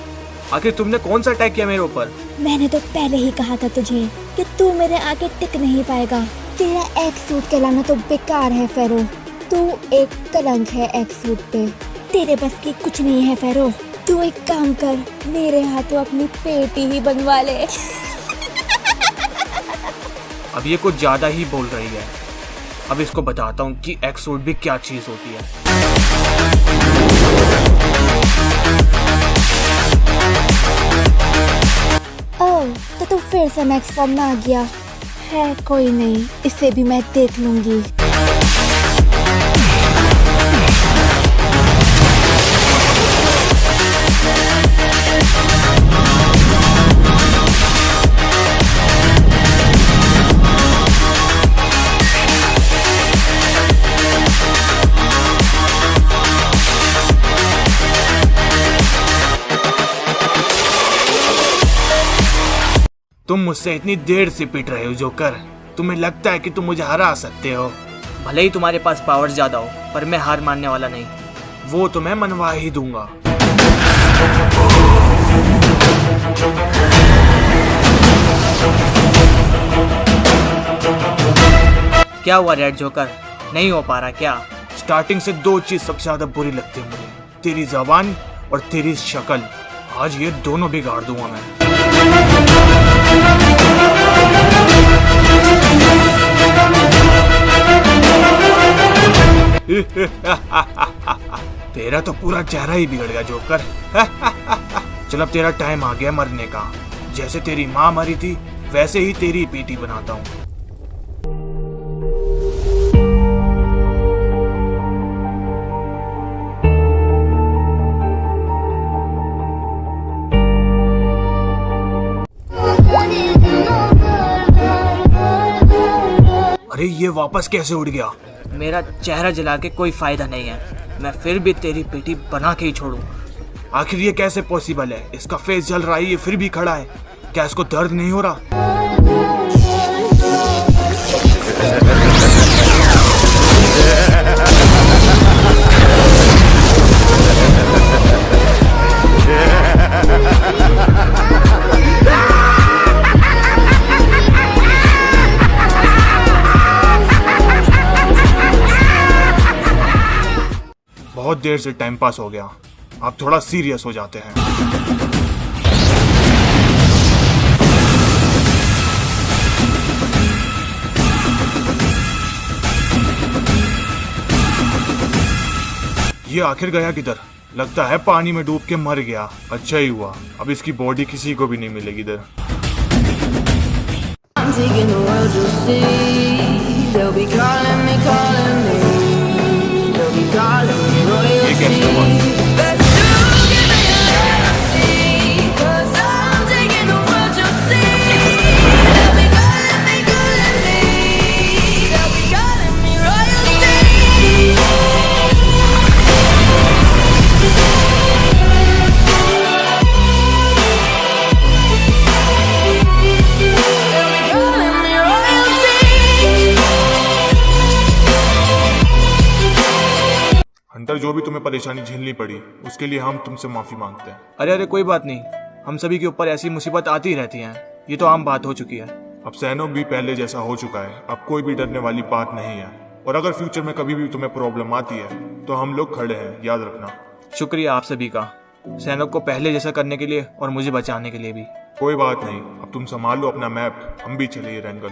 आखिर तुमने कौन सा अटैक किया मेरे ऊपर? मैंने तो पहले ही कहा था तुझे कि तू मेरे आगे टिक नहीं पाएगा। तेरा एक सूट कहलाना तो बेकार है फेरो। तू एक कलंक है एक सूट पे। तेरे बस की कुछ नहीं है फेरो। तू एक काम कर, मेरे हाथों अपनी पेटी ही बनवा ले। अब ये कुछ ज्यादा ही बोल रही है। अब इसको बताता हूँ कि एक्सूट भी क्या चीज होती है। ओह, तो तू फिर से मैक्स फॉर्म में आ गया है। कोई नहीं, इसे भी मैं देख लूंगी। तुम मुझसे इतनी देर से पिट रहे हो जोकर। तुम्हें लगता है कि तुम मुझे हरा सकते हो। भले ही तुम्हारे पास पावर ज्यादा हो, पर मैं हार मानने वाला नहीं। वो तो मैं मनवा ही दूंगा। क्या हुआ रेड जोकर, नहीं हो पा रहा क्या? स्टार्टिंग से दो चीज सबसे ज्यादा बुरी लगती है मुझे, तेरी जबान और तेरी शक्ल। आज ये दोनों बिगाड़ दूंगा मैं। तेरा तो पूरा चेहरा ही बिगड़ गया जोकर। चल अब तेरा टाइम आ गया मरने का। जैसे तेरी माँ मरी थी वैसे ही तेरी बेटी बनाता हूँ। अरे ये वापस कैसे उड़ गया? मेरा चेहरा जला के कोई फायदा नहीं है। मैं फिर भी तेरी पेटी बना के ही छोड़ूं। आखिर ये कैसे पॉसिबल है? इसका फेस जल रहा है, ये फिर भी खड़ा है। क्या इसको दर्द नहीं हो रहा? बहुत देर से टाइम पास हो गया, अब थोड़ा सीरियस हो जाते हैं। ये आखिर गया किधर? लगता है पानी में डूब के मर गया। अच्छा ही हुआ, अब इसकी बॉडी किसी को भी नहीं मिलेगी इधर। I'm taking the world, you'll see. They'll be calling me, calling me. They'll be calling me royalty. Let's do give me a royalty. 'Cause I'm taking the world, you'll see. They'll be calling me, calling me. They'll be calling me royalty. Hunter, जो भी तुम्हें परेशानी झेलनी पड़ी उसके लिए हम तुमसे माफी मांगते हैं। अरे अरे कोई बात नहीं, हम सभी के ऊपर ऐसी मुसीबत आती ही रहती हैं, ये तो आम बात हो चुकी है। अब सैनो भी पहले जैसा हो चुका है, अब कोई भी डरने वाली बात नहीं है। और अगर फ्यूचर में कभी भी तुम्हें प्रॉब्लम आती है तो हम लोग खड़े हैं, याद रखना। शुक्रिया आप सभी का, सैनिक को पहले जैसा करने के लिए और मुझे बचाने के लिए भी। कोई बात नहीं, अब तुम संभाल लो अपना मैप, हम भी चलिए रेंगल।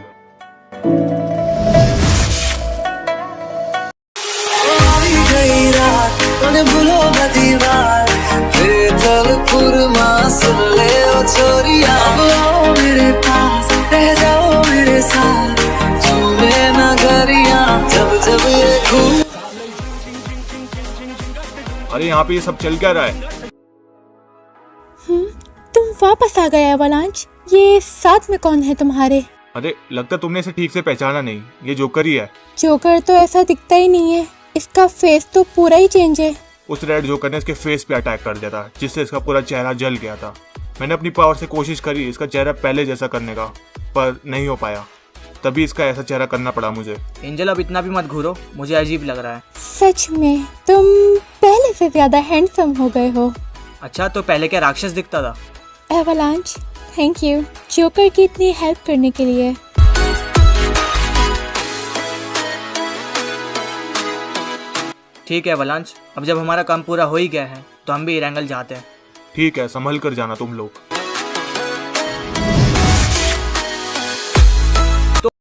मेरे पास रह जाओ मेरे साथ, झूले ना गरियां जब जब ये घूम। अरे यहाँ पे ये सब चल क्या रहा है? तुम वापस आ गए एवलांच। ये साथ में कौन है तुम्हारे? अरे लगता तुमने इसे ठीक से पहचाना नहीं, ये जोकर ही है। जोकर तो ऐसा दिखता ही नहीं है, इसका फेस तो पूरा ही चेंज है। उस रेड जोकर ने इसके फेस पे अटैक कर दिया था, जिससे इसका पूरा चेहरा जल गया था। मैंने अपनी पावर से कोशिश करी इसका चेहरा पहले जैसा करने का, पर नहीं हो पाया, तभी इसका ऐसा चेहरा करना पड़ा मुझे। एंजल अब इतना भी मत घूरो, मुझे अजीब लग रहा है। सच में तुम पहले से ज्यादा हैंडसम हो गए हो। अच्छा, तो पहले क्या राक्षस दिखता था? एवलांच, थैंक यू जोकर की इतनी हेल्प करने के लिए। ठीक है एवलांच, अब जब हमारा काम पूरा हो ही गया है तो हम भी रेंगल जाते हैं। ठीक है, संभल कर जाना तुम लोग।